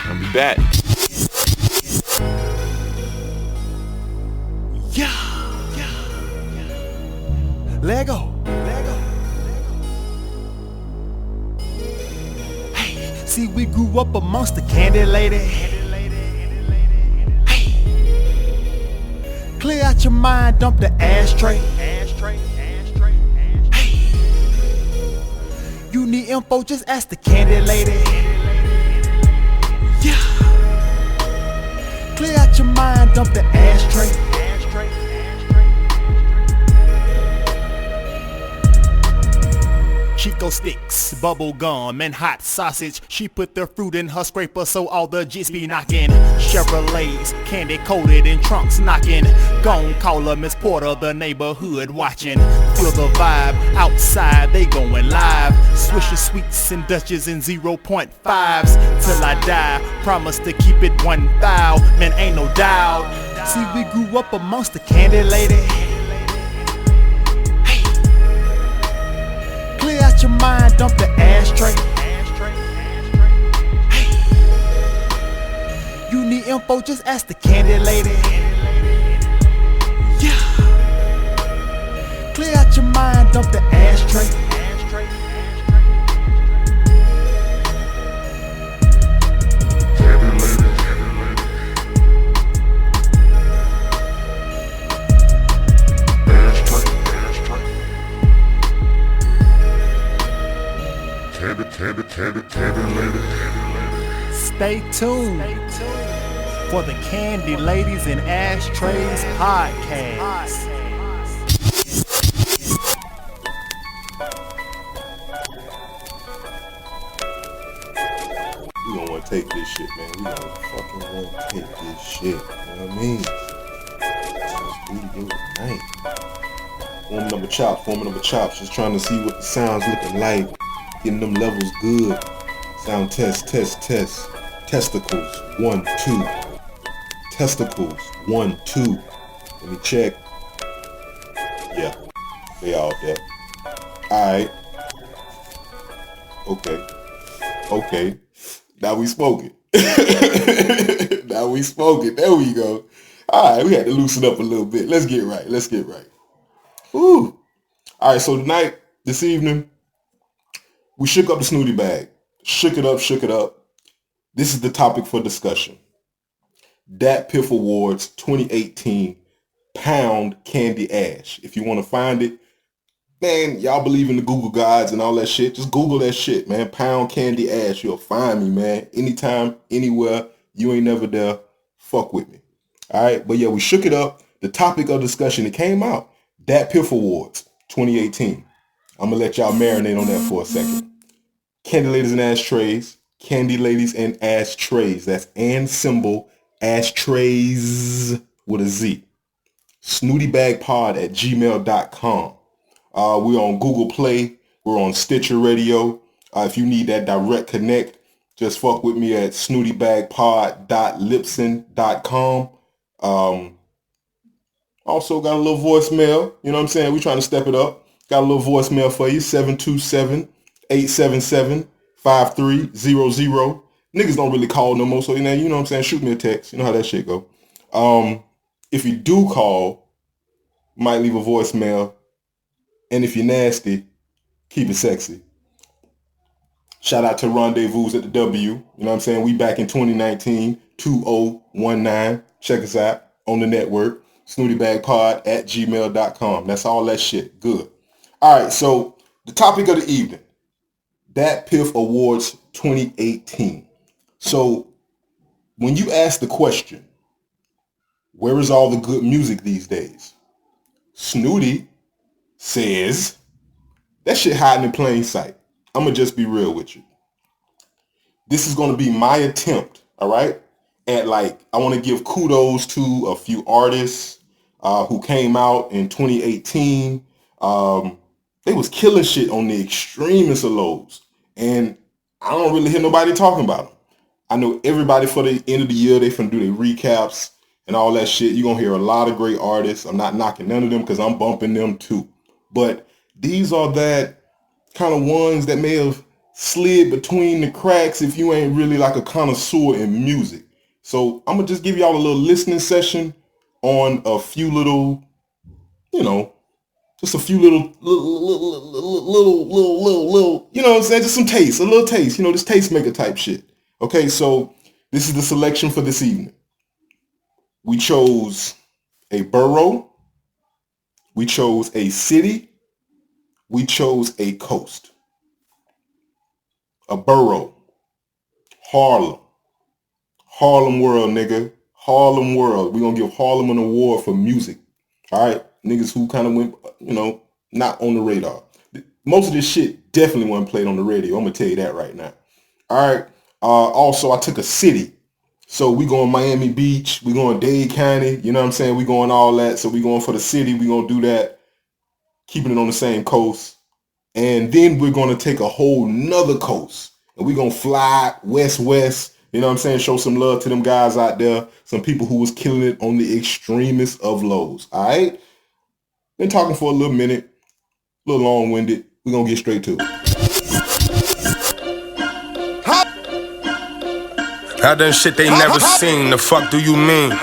I'll be back. Lego. Hey, see, we grew up amongst the candy lady. Hey, clear out your mind, dump the ashtray. Hey, you need info, just ask the candy lady. Yeah, clear out your mind, dump the ashtray. Chico sticks, bubble gum, and hot sausage. She put the fruit in her scraper so all the G's be knocking. Chevrolets, candy coated in trunks knocking. Gon' call her Miss Porter, the neighborhood watching. Feel the vibe, outside they going live. Swisher sweets and Dutches in 0.5s. Till I die, promise to keep it 1,000. Man, ain't no doubt. See, we grew up amongst the candy lady. Clear out your mind, dump the ashtray. Hey, you need info, just ask the candy lady. Yeah, clear out your mind, dump the ashtray. Stay tuned for the Candy Ladies and Ashtrayz podcast. We don't want to take this shit, man. We don't fucking want to take this shit. You know what I mean? Let's do it tonight. Forming up a chops. Just trying to see what the sound's looking like. Getting them levels good. Sound test. Testicles, 1, 2. Testicles, 1, 2. Let me check. Yeah, they all there. Alright. Okay. Now we spoken. There we go. Alright, we had to loosen up a little bit. Let's get right. Woo. Alright, so this evening, we shook up the Snooty bag. Shook it up. This is the topic for discussion. DATPIFF Awardz 2018 Pound Candy Ash. If you want to find it, man, y'all believe in the Google guides and all that shit. Just Google that shit, man. Pound Candy Ash. You'll find me, man. Anytime, anywhere. You ain't never there. Fuck with me. All right. But yeah, we shook it up. The topic of discussion, it came out. DATPIFF Awardz 2018. I'm going to let y'all marinate on that for a second. Candy Ladies and Ashtrayz. Candy Ladies and Ashtrayz. That's and symbol Ashtrayz with a Z. SnootyBagPod@gmail.com. We're on Google Play. We're on Stitcher Radio. If you need that direct connect, just fuck with me at SnootyBagPod.Libsyn.com. Also got a little voicemail. You know what I'm saying? We're trying to step it up. Got a little voicemail for you. 727-877-5300. Niggas don't really call no more, so you know what I'm saying? Shoot me a text. You know how that shit go. If you do call, might leave a voicemail. And if you're nasty, keep it sexy. Shout out to Rendezvous at the W. You know what I'm saying? We back in 2019, 2019. Check us out on the network. SnootyBagPod@gmail.com. That's all that shit. Good. All right, so the topic of the evening. DATPIFF Awardz 2018. So when you ask the question, where is all the good music these days? Snooty says, that shit hiding in plain sight. I'm going to just be real with you. This is going to be my attempt, all right? And I want to give kudos to a few artists who came out in 2018. They was killing shit on the extremest of lows. And I don't really hear nobody talking about them. I know everybody for the end of the year, they finna do their recaps and all that shit. You're going to hear a lot of great artists. I'm not knocking none of them because I'm bumping them too. But these are that kind of ones that may have slid between the cracks if you ain't really like a connoisseur in music. So I'm gonna just give y'all a little listening session on a few little, you know, just a few little, you know what I'm saying? Just some taste, a little taste, you know, this tastemaker type shit. Okay, so this is the selection for this evening. We chose a borough. We chose a city. We chose a coast. A borough. Harlem. Harlem World, nigga. Harlem World. We're going to give Harlem an award for music. All right? Niggas who kind of went, you know, not on the radar. Most of this shit definitely wasn't played on the radio. I'm going to tell you that right now. All right? Also, I took a city. So we going Miami Beach. We going Dade County. You know what I'm saying? We going all that. So we going for the city. We going to do that. Keeping it on the same coast. And then we're going to take a whole nother coast. And we're going to fly west. You know what I'm saying? Show some love to them guys out there. Some people who was killing it on the extremest of lows. All right? Been talking for a little minute. A little long-winded. We're going to get straight to it. I done shit they never seen. The fuck do you mean?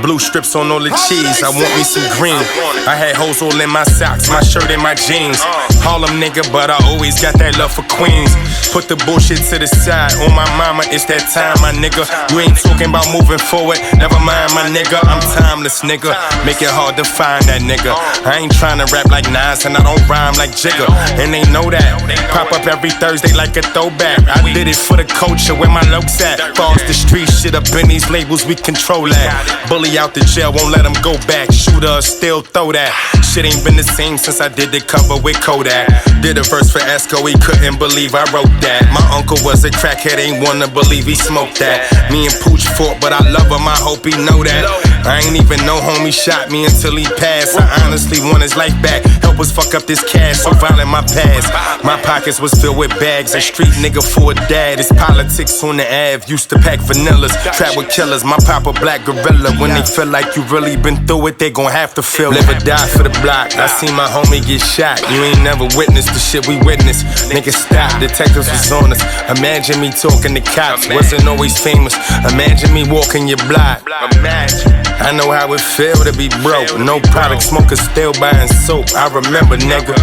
Blue strips on all the cheese. I want me some green. I had hoes all in my socks, my shirt and my jeans. Harlem nigga, but I always got that love for Queens. Put the bullshit to the side. On my mama, it's that time, my nigga. You ain't talking about moving forward. Never mind, my nigga. I'm timeless, nigga. Make it hard to find that nigga. I ain't trying to rap like Nas, and I don't rhyme like Jigga. And they know that. Pop up every Thursday like a throwback. I did it for the culture, where my looks at. Falls the street shit up in these labels, we control that. Bully out the jail, won't let them go back. Shooter, still throw that. Shit ain't been the same since I did the cover with Kodak. Did a verse for Esco, he couldn't believe I wrote that. My uncle was a crackhead, ain't wanna believe he smoked that. Me and Pooch fought, but I love him, I hope he know that. I ain't even know homie shot me until he passed. I honestly want his life back. Help us fuck up this cash, so violent my past. My pockets was filled with bags. A street nigga for a dad. It's politics on the Ave. Used to pack vanillas, trap with killers. My papa black gorilla. When they feel like you really been through it, they gon' have to feel it. Live or die for the block. I seen my homie get shot. You ain't never witnessed the shit we witnessed. Niggas stop, detectives was on us. Imagine me talking to cops, wasn't always famous. Imagine me walking your block. Imagine. I know how it feel to be broke. No product, smoking, still buying soap. I remember, nigga.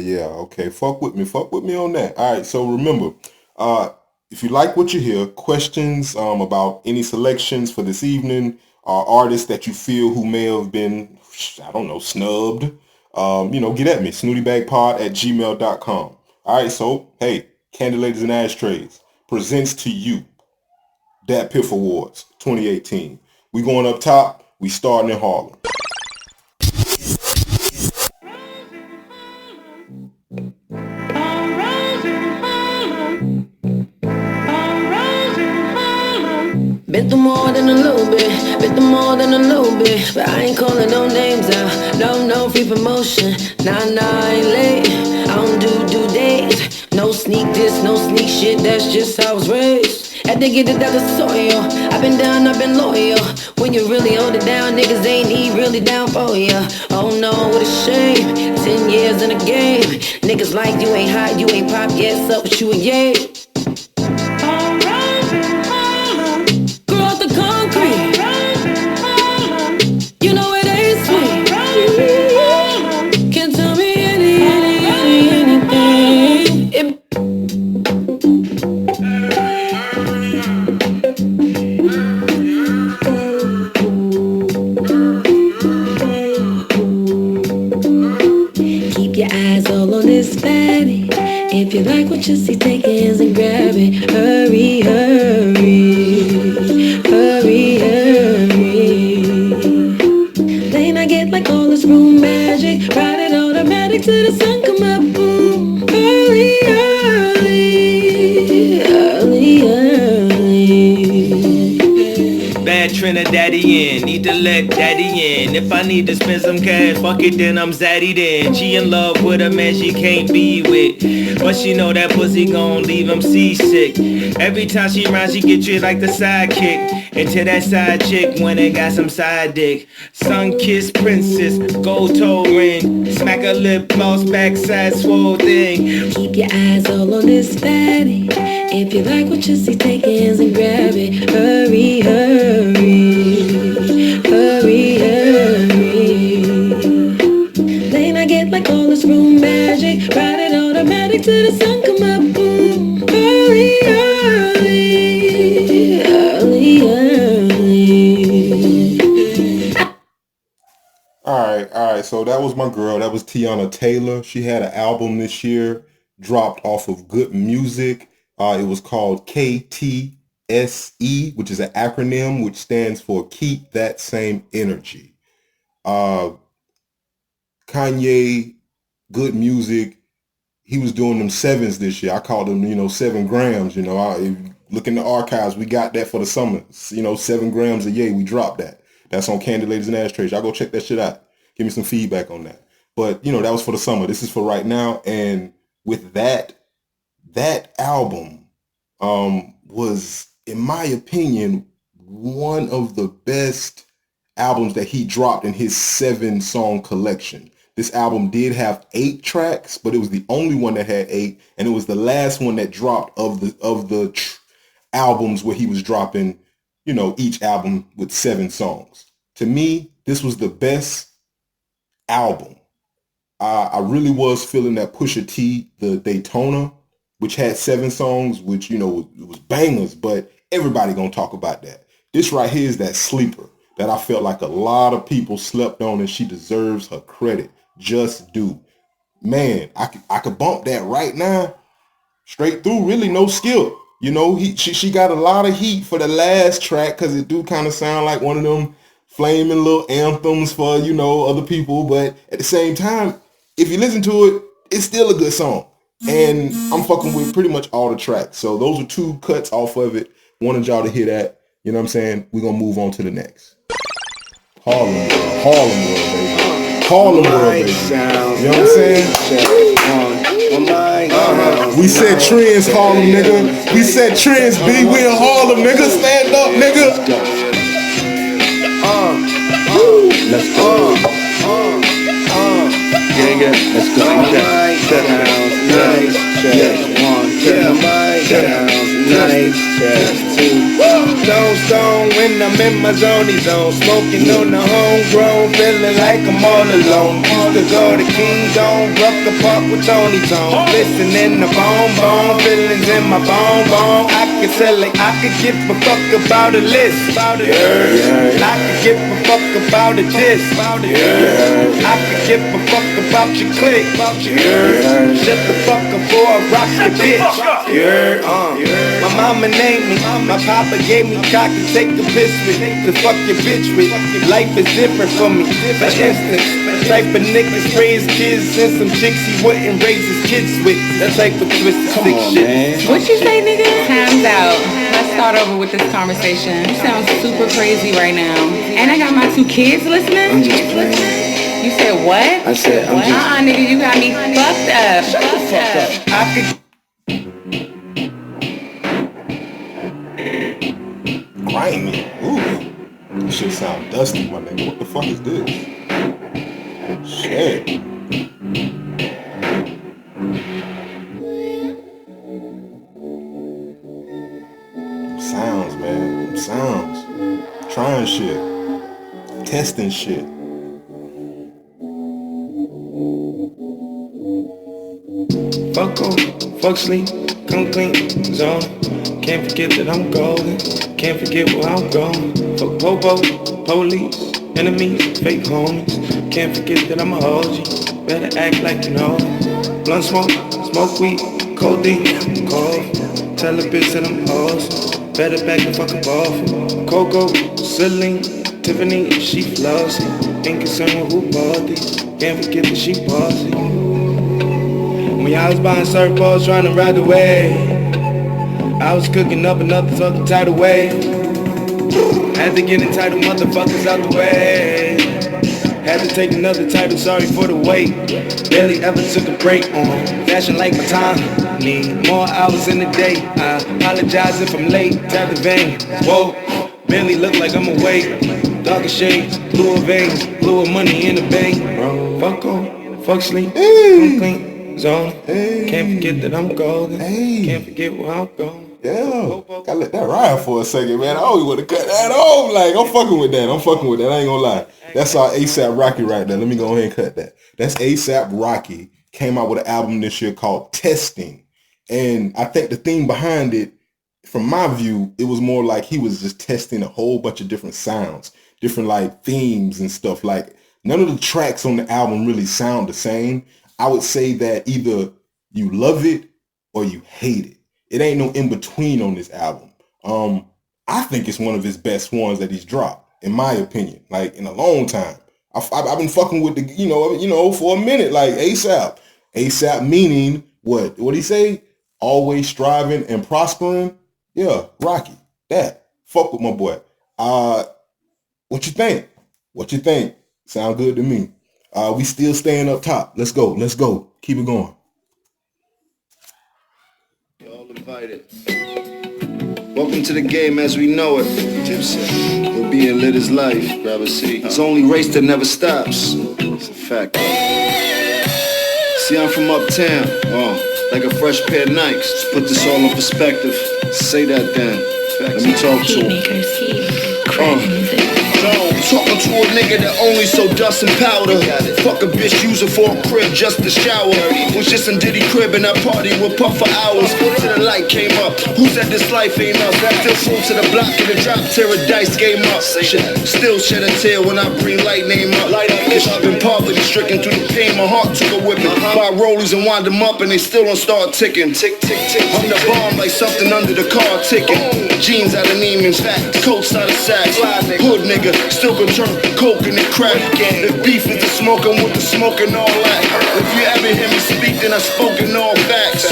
Yeah. Okay, fuck with me on that. All right, so remember, if you like what you hear, questions about any selections for this evening, artists that you feel who may have been, I don't know, snubbed, get at me, snootybagpod@gmail.com. All right, so, hey, Candy Ladies and Ashtrays presents to you DATPIFF Awardz 2018. We going up top, we starting in Harlem. Been through more than a little bit, but I ain't calling no names out. No free promotion. Nah, I ain't late. I don't do due dates. No sneak this, no sneak shit. That's just how I was raised. Had to get it out of soil. I've been down, I've been loyal. When you really hold it down, niggas ain't really down for ya. Oh no, what a shame. 10 years in the game. Niggas like you ain't hot, you ain't pop. Yes, up with you and yeah. If you like what you see, take your hands and grab it. Hurry. Lane I get like all this room magic. Ride it automatic till the sun come up. Boom. Early. Bad Trinidad. daddy in. Need to let daddy in. If I need to spend some cash, fuck it, then I'm zaddy then. She in love with a man she can't be with, but she know that pussy gon' leave him seasick. Every time she round, she get treated like the sidekick. Into that side chick when it got some side dick. Sun-kissed princess, gold toe ring. Smack a lip gloss, backside swole thing. Keep your eyes all on this fatty. If you like what you see, take hands and grab it. Hurry, hurry, hurry, hurry. They might get like all this room magic. Ride it automatic till the sun come up. Boom. Hurry, hurry, hurry, hurry. All right. So that was my girl. That was Tiana Taylor. She had an album this year, dropped off of Good Music. It was called KTSE, which is an acronym which stands for Keep That Same Energy. Kanye, Good Music, he was doing them sevens this year. I called them, 7 grams. If you look in the archives, we got that for the summer. 7 grams a year, we dropped that. That's on Candy Ladies and Ashtrayz. Y'all go check that shit out. Give me some feedback on that. But, that was for the summer. This is for right now. And with that album was, in my opinion, one of the best albums that he dropped in his 7-song collection. This album did have 8 tracks, but it was the only one that had 8, and it was the last one that dropped of the albums where he was dropping, each album with 7 songs. To me, this was the best album. I really was feeling that Pusha T, the Daytona, which had 7 songs, which, it was bangers, but everybody gonna talk about that. This right here is that sleeper that I felt like a lot of people slept on, and she deserves her credit. Just do. Man, I could bump that right now, straight through, really no skill. She got a lot of heat for the last track, because it do kind of sound like one of them flaming little anthems for, other people, but at the same time, if you listen to it, it's still a good song. And I'm fucking with pretty much all the tracks. So those are 2 cuts off of it. Wanted y'all to hear that. You know what I'm saying? We're going to move on to the next. Harlem World, baby. Harlem World, baby. You know what I'm saying? We set trends, Harlem, nigga. We set trends, B. We in Harlem, nigga. Stand up, nigga. Let's go. Yeah, let's go. Check. Nice. Check. 1, check. Nice. Check. 2. Stone when I'm in my zone, smoking on the homegrown, feeling like I'm all alone. Used to go to King Zone, Rucker Park with Tony Tone, listening to bone, feelings in my bone. I could sell it, I could give a fuck about a list, I could give a fuck about a diss, I could give a fuck about your clique, shut the fuck up before I rock your bitch. My mama named me, my papa gave me cock to take a piss with, to fuck your bitch with. Life is different for me, for instance, type of niggas raise kids and some chicks he wouldn't raise his kids with. That type of twisted sick shit. What you say, nigga? Time's out. Let's start over with this conversation. You sound super crazy right now. And I got my 2 kids listening. I'm just playing. You said what? I said I'm just. Nigga, you got me fucked up. Shut the fuck up. I could Grimy. Ooh. This shit sound dusty, my nigga. What the fuck is this? Shit. Sounds, man. Sounds. Trying shit. Testing shit. fuck on, fuck sleep, come clean, zone. Can't forget that I'm golden, can't forget where I'm going. Fuck popo, police, enemies, fake homies. Can't forget that I'ma hold you, better act like you know. Blunt smoke, smoke weed, codeine, cough. Tell a bitch that I'm awesome, better back the fuck up off. Coco, Celine, Tiffany, she flossy. Ain't concerned with who bought these, can't forget that she bossy. When I was buying surfboards trying to ride the wave, I was cooking up another fucking tidal wave. Had to get entitled motherfuckers out the way. Had to take another title, sorry for the wait. Barely ever took a break on fashion like my time. Need more hours in the day. I apologize if I'm late. Tap the vein. Whoa, barely look like I'm awake. Darker shades, bluer veins, bluer money in the bank. Fuck on, fuck sleep, I'm clean, zone. Can't forget that I'm golden. Can't forget where I'm going. Yeah, gotta let that ride for a second, man. I always want to cut that off. Like, I'm fucking with that. I ain't gonna lie. That's our A$AP Rocky right there. Let me go ahead and cut that. That's A$AP Rocky. Came out with an album this year called Testing. And I think the theme behind it, from my view, it was more like he was just testing a whole bunch of different sounds, different like themes and stuff. Like, none of the tracks on the album really sound the same. I would say that either you love it or you hate it. It ain't no in between on this album. I think it's one of his best ones that he's dropped, in my opinion. Like, in a long time, I've been fucking with the you know for a minute. Like A$AP, A$AP meaning what? What he say? Always striving and prospering. Yeah, Rocky. That fuck with my boy. What you think? What you think? Sound good to me. We still staying up top. Let's go. Let's go. Keep it going. Y'all invited. Welcome to the game as we know it. Tipset. We're being lit as life. Grab a seat. It's only race that never stops. It's a fact. See, I'm from uptown. Like a fresh pair of Nikes. Just put this all in perspective. Say that then. Let me talk to him. Talking to a nigga that only sold dust and powder. Fuck a bitch user for a crib just to shower. Was just in Diddy crib and I party with Puff for hours. Till the light came up. Who said this life ain't us? Still full to the block and the drop tear a dice game up. Still shed a tear when I bring light name up. Cause I've been poverty stricken through the pain. My heart took a whipping. Buy rollies and wind them up and they still don't start ticking. Tick, tick, tick. I'm the bomb like something under the car ticking. Jeans out of Neiman's, coats out of Saks. Hood nigga, still can turn coke and crack. If beef is the smoke, I'm with the smoke and all that. If you ever hear me speak, then I spoke in all facts.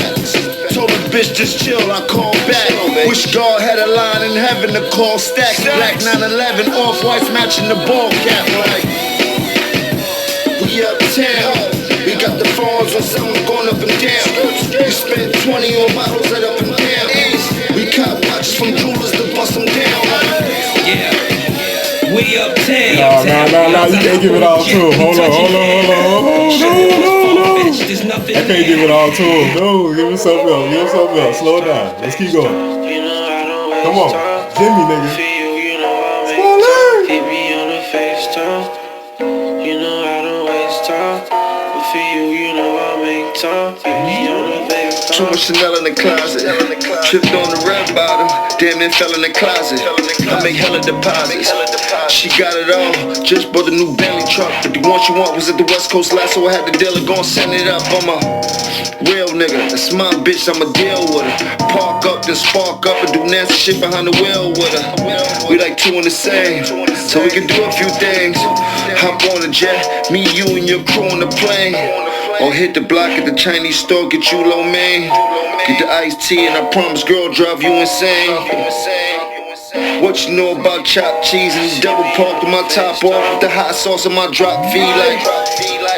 Told a bitch just chill, I call back. Wish God had a line in heaven to call stacks. Black 911, off-whites matching the ball cap. Like, we uptown. We got the phones on something going up and down. We spent 20 on bottles that up and down. We caught watches from jewelers to bust them down. Yeah. We uptown. No, you can't give it all to him. Hold on. I can't give it all to him. No, give him something else. Slow it down. Let's keep going. Come on. Jimmy, nigga. Hit me on the FaceTime. You know I don't waste time. But for you know I make time. Hit me on the FaceTime. Too much Chanel in the closet. Tripped on the red bottom. Damn near fell in the closet. I make hella deposits. She got it all. Just bought a new Bentley truck. But the one she want was at the West Coast last, so I had the dealer gon' send it up. I'm a real nigga. That's my bitch, I'ma deal with her. Park up, then spark up and do nasty shit behind the wheel with her. We like two in the same, so we can do a few things. Hop on the jet, me, you, and your crew on the plane. Or hit the block at the Chinese store, get you lo mein. Get the iced tea and I promise girl drive you insane. What you know about chopped cheese and double park with my top off with the hot sauce on my drop feed like.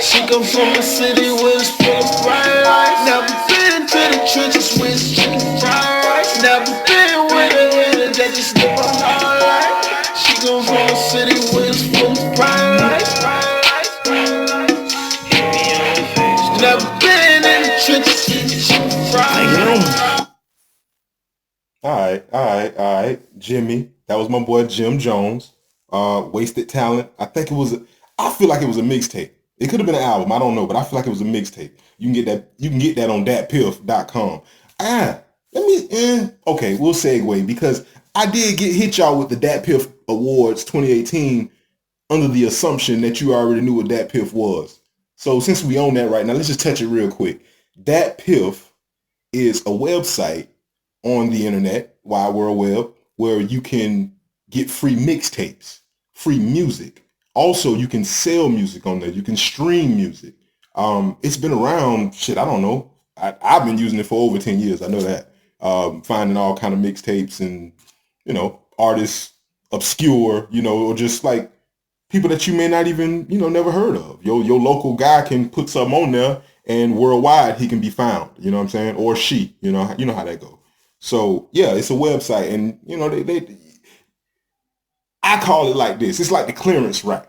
She come from a city where it's full of fried rice. Never been to the trenches with chicken fried rice. Never been with a hitter that just live a hard life. She come from a city where it's full of fried rice. Never been in the trenches with chicken fried rice. All right. Jimmy. That was my boy Jim Jones. Wasted Talent. I feel like it was a mixtape. It could have been an album. I don't know, but I feel like it was a mixtape. You can get that on DATPIFF.com. Okay, we'll segue because I did hit y'all with the DATPIFF Awardz 2018 under the assumption that you already knew what DATPIFF was. So since we own that right now, let's just touch it real quick. DATPIFF is a website on the internet, Wide World Web, where you can get free mixtapes, free music. Also, you can sell music on there. You can stream music. It's been around, I don't know. I've been using it for over 10 years. I know that. Finding all kind of mixtapes and, artists obscure, you know, or just like people that you may not even, you know, never heard of. Your local guy can put something on there and worldwide he can be found, you know what I'm saying? Or she, you know how that goes. So yeah, it's a website, and you know, I call it like this. It's like the clearance rack.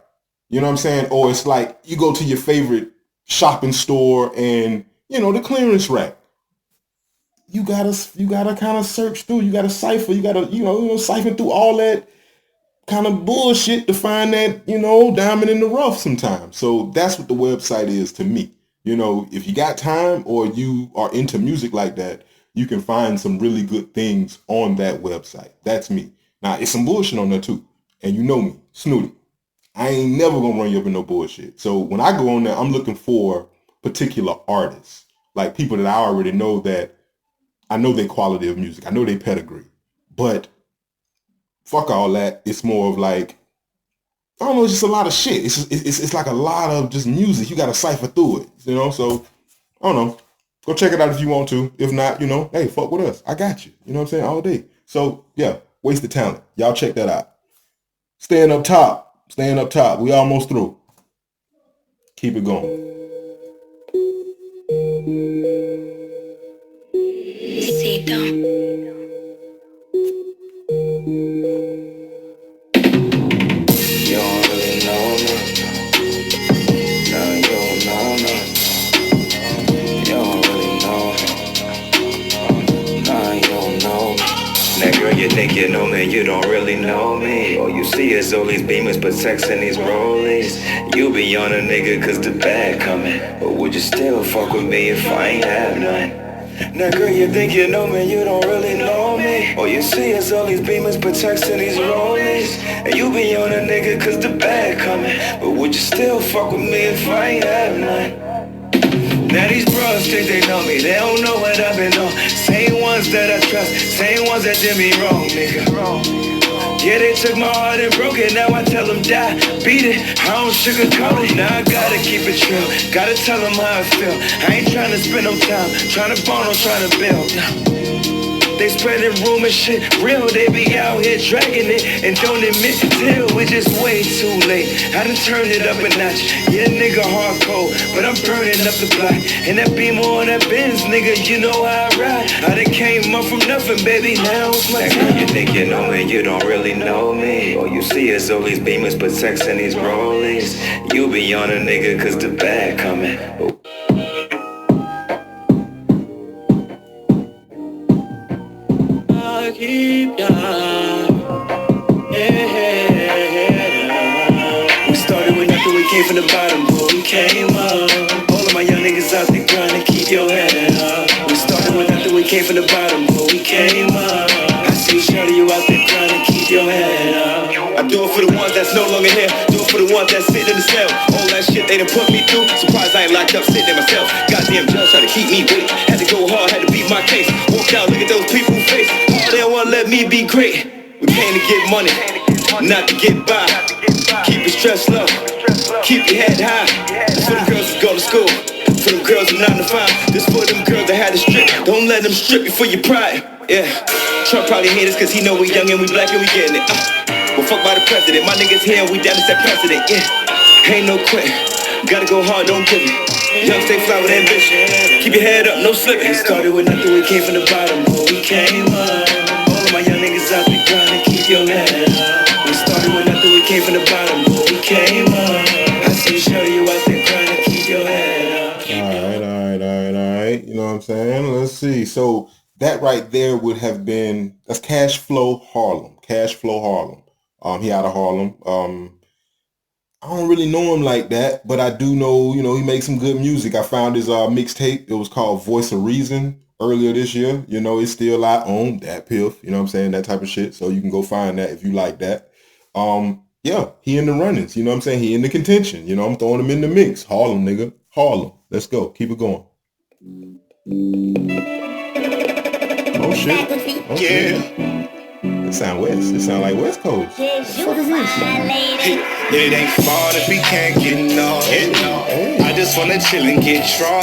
You know what I'm saying? Or it's like you go to your favorite shopping store and, you know, the clearance rack. You gotta kind of search through. You gotta cipher. You gotta, you know, siphon through all that kind of bullshit to find that, you know, diamond in the rough sometimes. So that's what the website is to me. You know, if you got time or you are into music like that, you can find some really good things on that website. That's me. Now, it's some bullshit on there too. And you know me, Snooty. I ain't never gonna run you up in no bullshit. So when I go on there, I'm looking for particular artists, like people that I already know, that I know their quality of music. I know their pedigree. But fuck all that. It's more of like, I don't know, it's just a lot of shit. It's like a lot of just music. You gotta cipher through it, you know? So, I don't know. Go check it out if you want to. If not, you know, hey, fuck with us. I got you. You know what I'm saying? All day. So, yeah, Wasted Talent. Y'all check that out. Staying up top. We almost through. Keep it going. You don't really know me. No, you don't know me. You don't really know me. Nah, you don't know me. That girl, you think you know me, you don't really know me. All you see is all these beamers, but texting these rollies. You be on a nigga cause the bag coming. But would you still fuck with me if I ain't have none? Now girl, you think you know me, you don't really know me. All you see is all these beamers, but texting these rollies. And you be on a nigga cause the bag coming. But would you still fuck with me if I ain't have none? Now these bros think they know me, they don't know what I've been on. Same ones that I trust, same ones that did me wrong, nigga. Yeah, they took my heart and broke it, now I tell them die, beat it, I don't sugarcoat it. Now I gotta keep it true, gotta tell them how I feel. I ain't tryna spend no time, tryna bond or tryna build, no. They spreading rumor shit real, they be out here dragging it and don't admit till it's just way too late. I done turned it up a notch, yeah nigga hardcore, but I'm burning up the block. And that Beamer on that Benz, nigga, you know how I ride. I done came up from nothing, baby, now it's my time. You think you know me, you don't really know me. All you see is all these Beamers, but texting these rollies. You be on a nigga cause the bag coming. Keep down. Yeah. We started with nothing, we came from the bottom, but we came up. All of my young niggas out there grinding, keep your head up. We started with nothing, we came from the bottom, but we came up. I see shorty, you out there grinding, keep your head up. I do it for the ones that's no longer here, do it for the ones that's sitting in the cell. All that shit they done put me through, surprised I ain't locked up sitting there myself. Goddamn judge trying to keep me wait, had to go hard, had to beat my case. Walked out, look at those people face. They don't wanna let me be great. We came to get money, not to get by. Keep your stress low, keep your head high. This for them girls who go to school, for them girls who 9 to 5. This for them girls that had to strip. Don't let them strip you for your pride. Yeah, Trump probably hate us cause he know we young and we black and we getting it. Well, fuck by the president, my niggas here and we down to set precedent. Yeah, ain't no quit, gotta go hard, don't give it. Young stay fly with ambition, keep your head up, no slipping. We started with nothing, we came from the bottom, but we came up. My young niggas out there grinding, keep your head up. We started with nothing, we came from the bottom, but we came up. I see shorty, you out there grinding, keep your head up. All right. You know what I'm saying? Let's see. So that right there would have been, that's Cash Flow Harlem. He out of Harlem. I don't really know him like that, but I do know, you know, he makes some good music. I found his mixtape. It was called Voice of Reason earlier this year. You know, it's still out on DATPIFF, you know what I'm saying, that type of shit. So you can go find that if you like that. Yeah, he in the runnings, you know what I'm saying? He in the contention, you know, I'm throwing him in the mix. Harlem, nigga. Harlem. Let's go. Keep it going. Oh shit. Oh, shit. It sound west. It sound like West Coast. What the fuck is this? It ain't far if we can't get enough. I just wanna chill and get strong.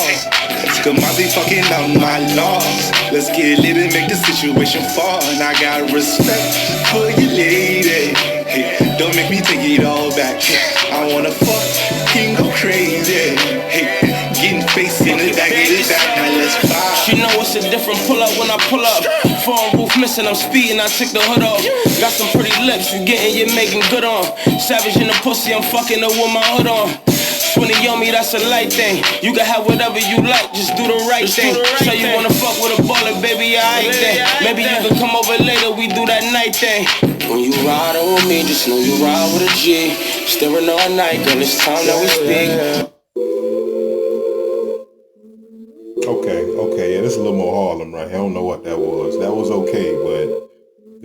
Cause I be fucking out my laws. Let's get lit and make the situation fun. I got respect for you, lady. Hey, don't make me take it all back. I wanna fucking go crazy. Hey, getting face in the back of the back. Now let's vibe. She know it's a different pull up when I pull up. Phone roof missing, I'm speeding, I took the hood off. Got some pretty lips, you getting, you're making good on. Savage in the pussy, I'm fucking her with my hood on. 20 on me, that's a light thing. You can have whatever you like, just do the right thing. So you wanna fuck with a baller, baby, I ain't there. Maybe you can come over later, we do that night thing. When you riding with me, just know you ride with a G. Staring all night, girl, it's time that we speak. Okay, yeah, this is a little more Harlem right here. I don't know what that was. That was okay, but,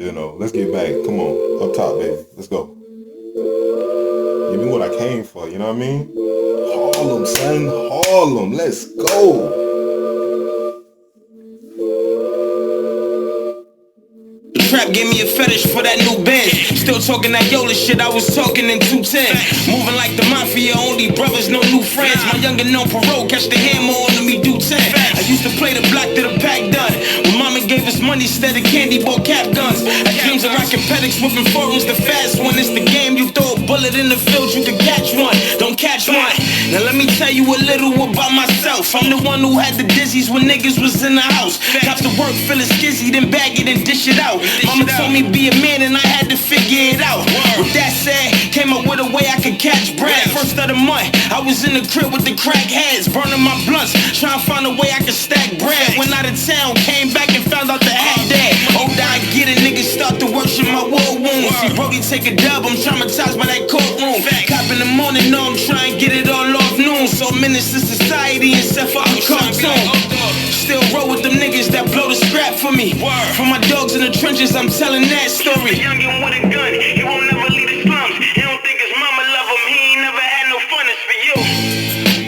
you know, let's get back. Come on, up top, baby. Let's go. Give me what I came for, you know what I mean? Harlem, son, Harlem, let's go. Trap gave me a fetish for that new Benz. Still talking that Yola shit, I was talking in 210. Moving like the mafia, only brothers, no new friends. My younger known parole, catch the hammer on me, do 10. I used to play the block till the pack done. When mama gave us money instead of candy, bought cap guns. I dreams of rocking pedics, whipping foreigns, the fast one. It's the game, you throw a bullet in the field, you can catch one. Don't catch one. Now let me tell you a little about myself. I'm the one who had the dizzies when niggas was in the house. Got to work, fill it skizzy, then bag it and dish it out. Mama told me be a man and I had to figure it out. With that said, came up with a way I could catch bread. First of the month, I was in the crib with the crack heads, burning my blunts, trying to find a way I could stack bread. Went out of town, came back and found out the hat dead. Oh, I get it, niggas start to worship my war wounds. See Brody take a dub, I'm traumatized by that courtroom. Cop in the morning, no, I'm trying to get it all off noon. So menace to society and set for a cartoon. Still roll with them niggas that blow the scrap for me. For my dogs in the trenches, I'm telling that story. Youngin' with a gun, he won't never leave the slums. He don't think his mama love him, he ain't never had no fun, it's for you.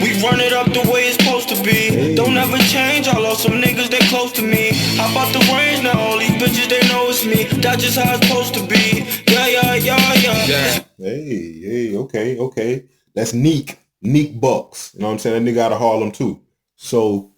We run it up the way it's supposed to be. Don't ever change, I lost some niggas that close to me. Hop out the range, now all these bitches, they know it's me. That's just how it's supposed to be. Yeah. Hey, okay. That's Neek Bucks. You know what I'm saying? That nigga out of Harlem too. So,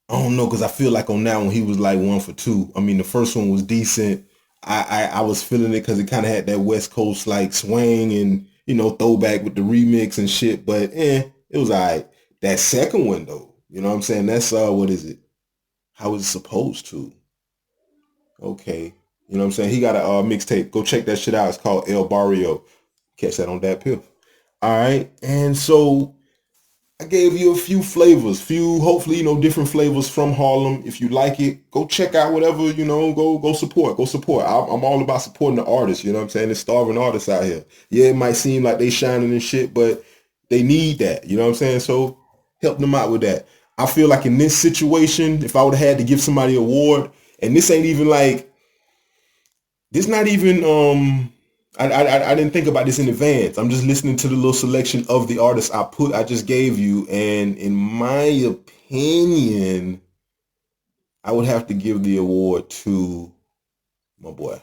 I don't know, because I feel like on that one, he was like 1 for 2. I mean, the first one was decent. I was feeling it because it kind of had that West Coast like swing and, you know, throwback with the remix and shit. But, it was all right. That second one, though, you know what I'm saying? That's, what is it? How is it supposed to? Okay. You know what I'm saying? He got a mixtape. Go check that shit out. It's called El Barrio. Catch that on DATPIFF. All right. And so I gave you a few flavors, hopefully, you know, different flavors from Harlem. If you like it, go check out whatever, you know, go support. I'm all about supporting the artists, you know what I'm saying? There's starving artists out here. Yeah, it might seem like they shining and shit, but they need that, you know what I'm saying? So help them out with that. I feel like in this situation, if I would have had to give somebody an award, and this ain't even like, this not even, I didn't think about this in advance. I'm just listening to the little selection of the artists I just gave you, and in my opinion, I would have to give the award to my boy.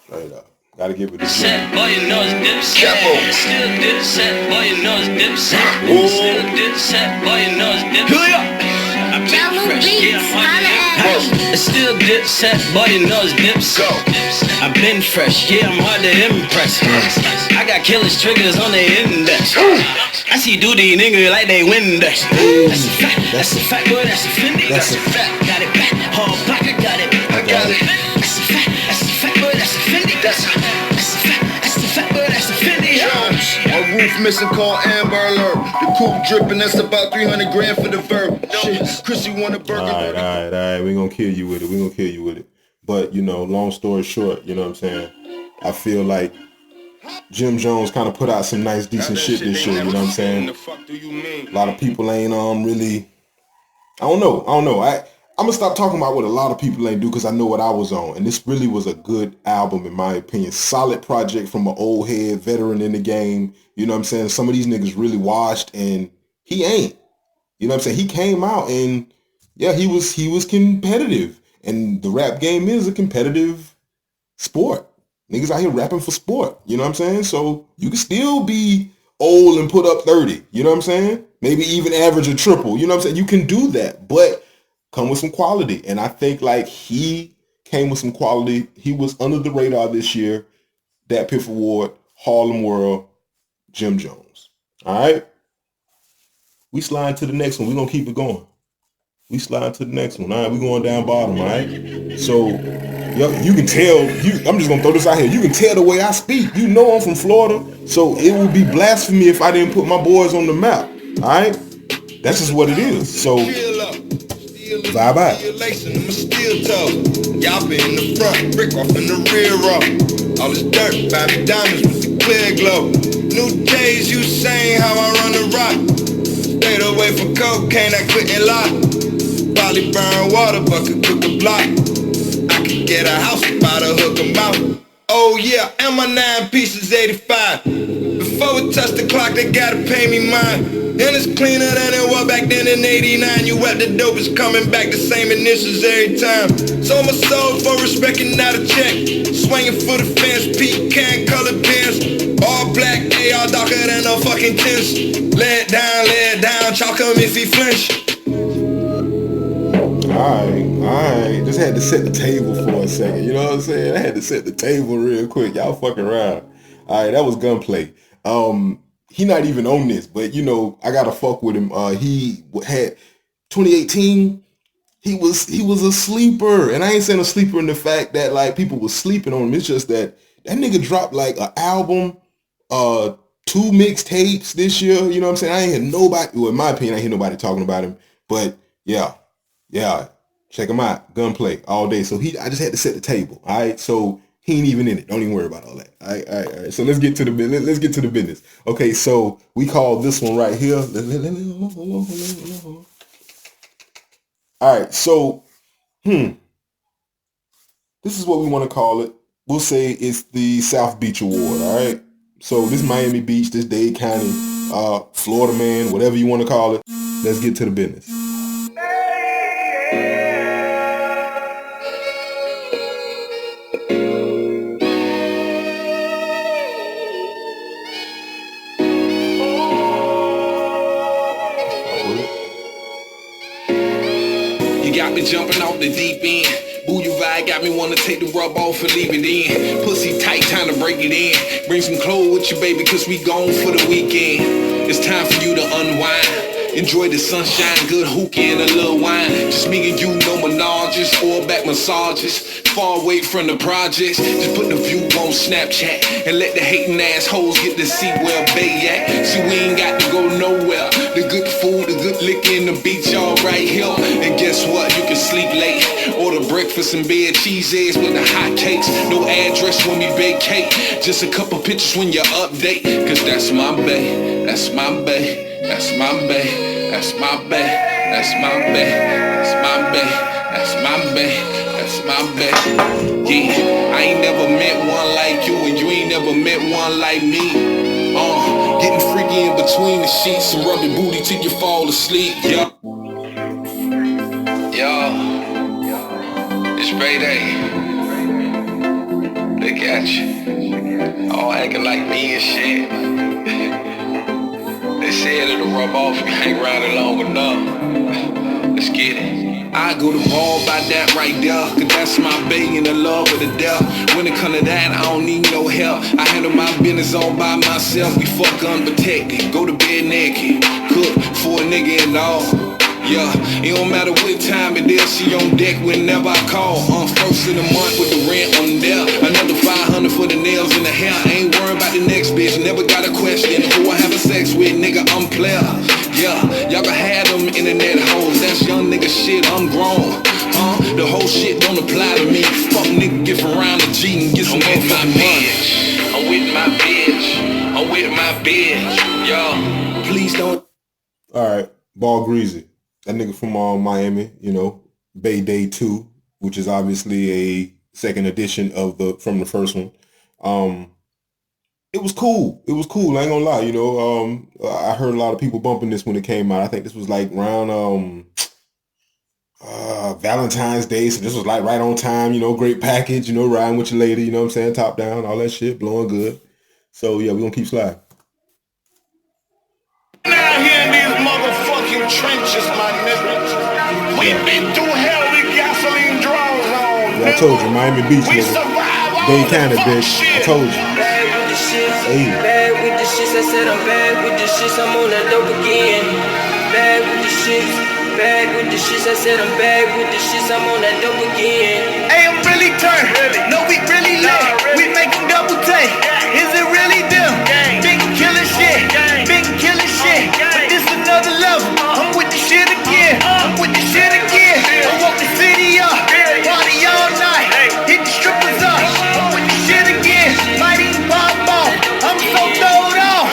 Straight up. Gotta give it a set, boy, you know it's Dipset. Still Dipset, boy, you know it's Dipset. Still Dipset, boy, you know it's Dipset. I've been fresh, yeah, I'm it's still Dipset, boy, you know it's Dipset. I've been fresh, yeah, I'm hard to impress. I got killers triggers on the index. I see duty nigga like they Windex. That's a fact, boy, that's a Fendi. That's a fact, got it back, whole block, I got it. That's a fact, boy, that's a Fendi. That's a fact, boy, that's a Fendi. A roof missing, call Amber Alert. The coupe dripping, that's about 300 grand for the verb. Shit, Chrissy want a burger. All right. We're gonna kill you with it. But, you know, long story short, you know what I'm saying? I feel like Jim Jones kind of put out some nice, decent shit this year, you know what I'm saying? A lot of people ain't really, I don't know. I'm gonna stop talking about what a lot of people ain't do because I know what I was on. And this really was a good album in my opinion. Solid project from an old head veteran in the game. You know what I'm saying? Some of these niggas really washed and he ain't. You know what I'm saying? He came out and yeah, he was competitive. And the rap game is a competitive sport. Niggas out here rapping for sport. You know what I'm saying? So you can still be old and put up 30. You know what I'm saying? Maybe even average a triple. You know what I'm saying? You can do that, but come with some quality. And I think like he came with some quality. He was under the radar this year. DATPIFF Award, Harlem World, Jim Jones. All right? We slide to the next one. We're going to keep it going. We slide to the next one. All right, we going down bottom, all right? So, you can tell, I'm just going to throw this out here. You can tell the way I speak. You know I'm from Florida, so it would be blasphemy if I didn't put my boys on the map, all right? That's just what it is. So, vibe out. Y'all be in the front, brick off in the rear row. All this dirt, baby diamonds with the clear glow. New days, you saying how I run the rock. Stayed away from cocaine, I couldn't lie. Probably burn water, but could cook a block. I could get a house by the hook 'em out. Oh yeah, and my 9 pieces 85. Before we touch the clock, they gotta pay me mine. And it's cleaner than it was back then in 89. You at the dope is coming back, the same initials every time. So my soul for respect and not a check. Swinging for the fence, pecan colored pins. All black, AR darker than a fucking tents. Lay it down, chalk him if he flinch. Alright. Just had to set the table for a second. You know what I'm saying? I had to set the table real quick. Y'all fucking around. Alright, that was Gunplay. He not even on this, but you know, I gotta fuck with him. He had 2018, he was a sleeper. And I ain't saying a sleeper in the fact that like people was sleeping on him. It's just that nigga dropped like an album, 2 mixtapes this year. You know what I'm saying? I ain't hear nobody, well, in my opinion, I ain't hear nobody talking about him. But yeah. Check him out. Gunplay all day. So I just had to set the table. All right. So he ain't even in it. Don't even worry about all that. All right. So let's get to the business. Okay. So we call this one right here. All right. So, this is what we want to call it. We'll say it's the South Beach Award. All right. So this Miami Beach, this Dade County, Florida man, whatever you want to call it. Let's get to the business. Jumping off the deep end. Boo, your vibe got me wanna take the rub off and leave it in. Pussy tight, time to break it in. Bring some clothes with you, baby, cause we gone for the weekend. It's time for you to unwind. Enjoy the sunshine, good hookah and a little wine. Just me and you, no menages or back massages. Far away from the projects, just put the view on Snapchat and let the hating assholes get to see where they at. See, we ain't got to go nowhere. The good food, the good liquor in the beach, all right here. And guess what? You can sleep late. Order breakfast and bed, cheese eggs with the hot cakes. No address when we vacate. Just a couple pictures when you update. Cause that's my bae, that's my bae. That's my bae, that's my bae, that's my bae, that's my bae, that's my bae, that's my bae. Yeah, I ain't never met one like you, and you ain't never met one like me. Getting freaky in between the sheets and rubbing booty till you fall asleep. Yo, it's payday. Look at you, all acting like me and shit. They said it'll rub off if you hang around it long enough. Let's get it. I go to ball by that right there, cause that's my baby and the love of the death. When it come to that, I don't need no help. I handle my business all by myself. We fuck unprotected, go to bed naked, cook for a nigga and all. Yeah, it don't matter what time it is, she on deck whenever I call. First of the month with the rent on there. Another 500 for the nails in the hair. I ain't worried about the next bitch, never got a question. Who I having sex with, nigga, I'm player. Yeah, y'all can have them internet hoes. That's young nigga shit, I'm grown. The whole shit don't apply to me. Fuck nigga, get from around the G and get some more my bitch. I'm with my bitch. I'm with my bitch. Yo, please don't. Alright, Ball Greasy. That nigga from Miami, you know, Bay Day 2, which is obviously a second edition of from the first one. It was cool. It was cool. I ain't gonna lie. You know, I heard a lot of people bumping this when it came out. I think this was like around Valentine's Day, so this was like right on time. You know, great package. You know, riding with your lady. You know what I'm saying? Top down, all that shit, blowing good. So yeah, we gonna keep sliding. Now here in these motherfucking trenches, my nigga. We've been through hell with gasoline draws on. Yeah, I told you, Miami Beach. We nigga. survive They kind of bitch. I told you. Bad with the shits, Hey. bad with the shits. I said I'm bad with the shits. I'm on that dope again. Bad with the shits, bad with the shits. I said I'm bad with the shits. I'm on that dope again. Hey, I'm really turned. No, we really lit. We make them double take. Is it really them? Big killer shit. Big killer shit. But this another level. I'm with the shit again. I'm with the shit again. I woke the city up. Party all night. Hit the strippers up. I'm with the shit again. Might even pop off. I'm so throwed off.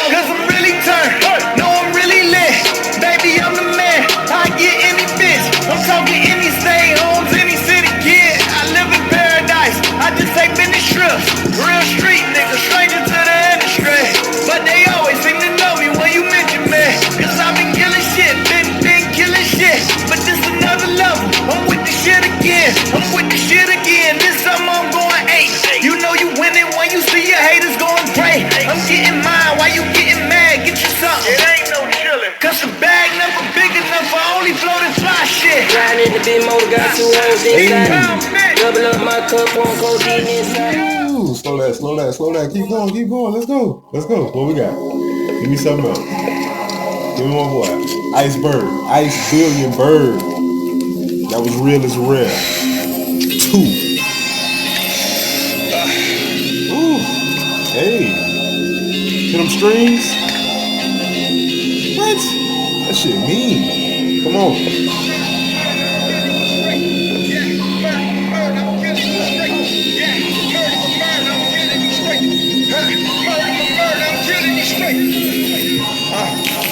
Cause I'm really turned. No, I'm really lit. Baby, I'm the man. I get any bitch. I'm talking any stay homes, any city kid. I live in paradise. I just take many trips. Real street nigga, stranger to the industry. But they always seem to know me when you mention me. Cause I've been killing shit, been killing shit. But this another level. I'm with the shit again. I'm with the shit again. This summer I'm going 8. You know you winning when you see your haters going pray. I'm getting mine while you getting mad. Get you something. It ain't no chillin'. Cause the bag number big enough for only floating fly shit. Riding in the big motor, got 2 hoes inside. Double up my cup on codeine inside. Ooh, slow that, slow that, slow that. Keep going, keep going. Let's go. Let's go. What we got? Give me something else. Give me one more. Iceberg. Ice Billion Bird. That was real as rare. 2. Ooh. Hey. Hit them strings. What? That shit mean. Come on.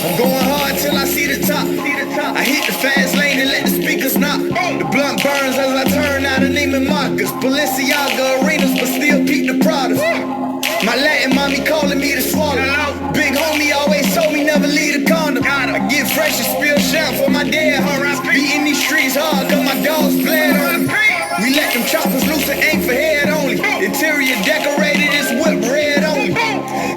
I'm going hard till I see the top. I hit the fast lane and let the speakers knock. The blunt burns as I turn out of Neiman Marcus. Balenciaga arenas, but still peep the Prada. My Latin mommy calling me to swallow. Big homie always told me never leave a condom. I get fresh and spill shot for my dad. Beating these streets hard cause my dogs bled on them. We let them choppers loose and aim for head only. Interior decorated, it's whip red only.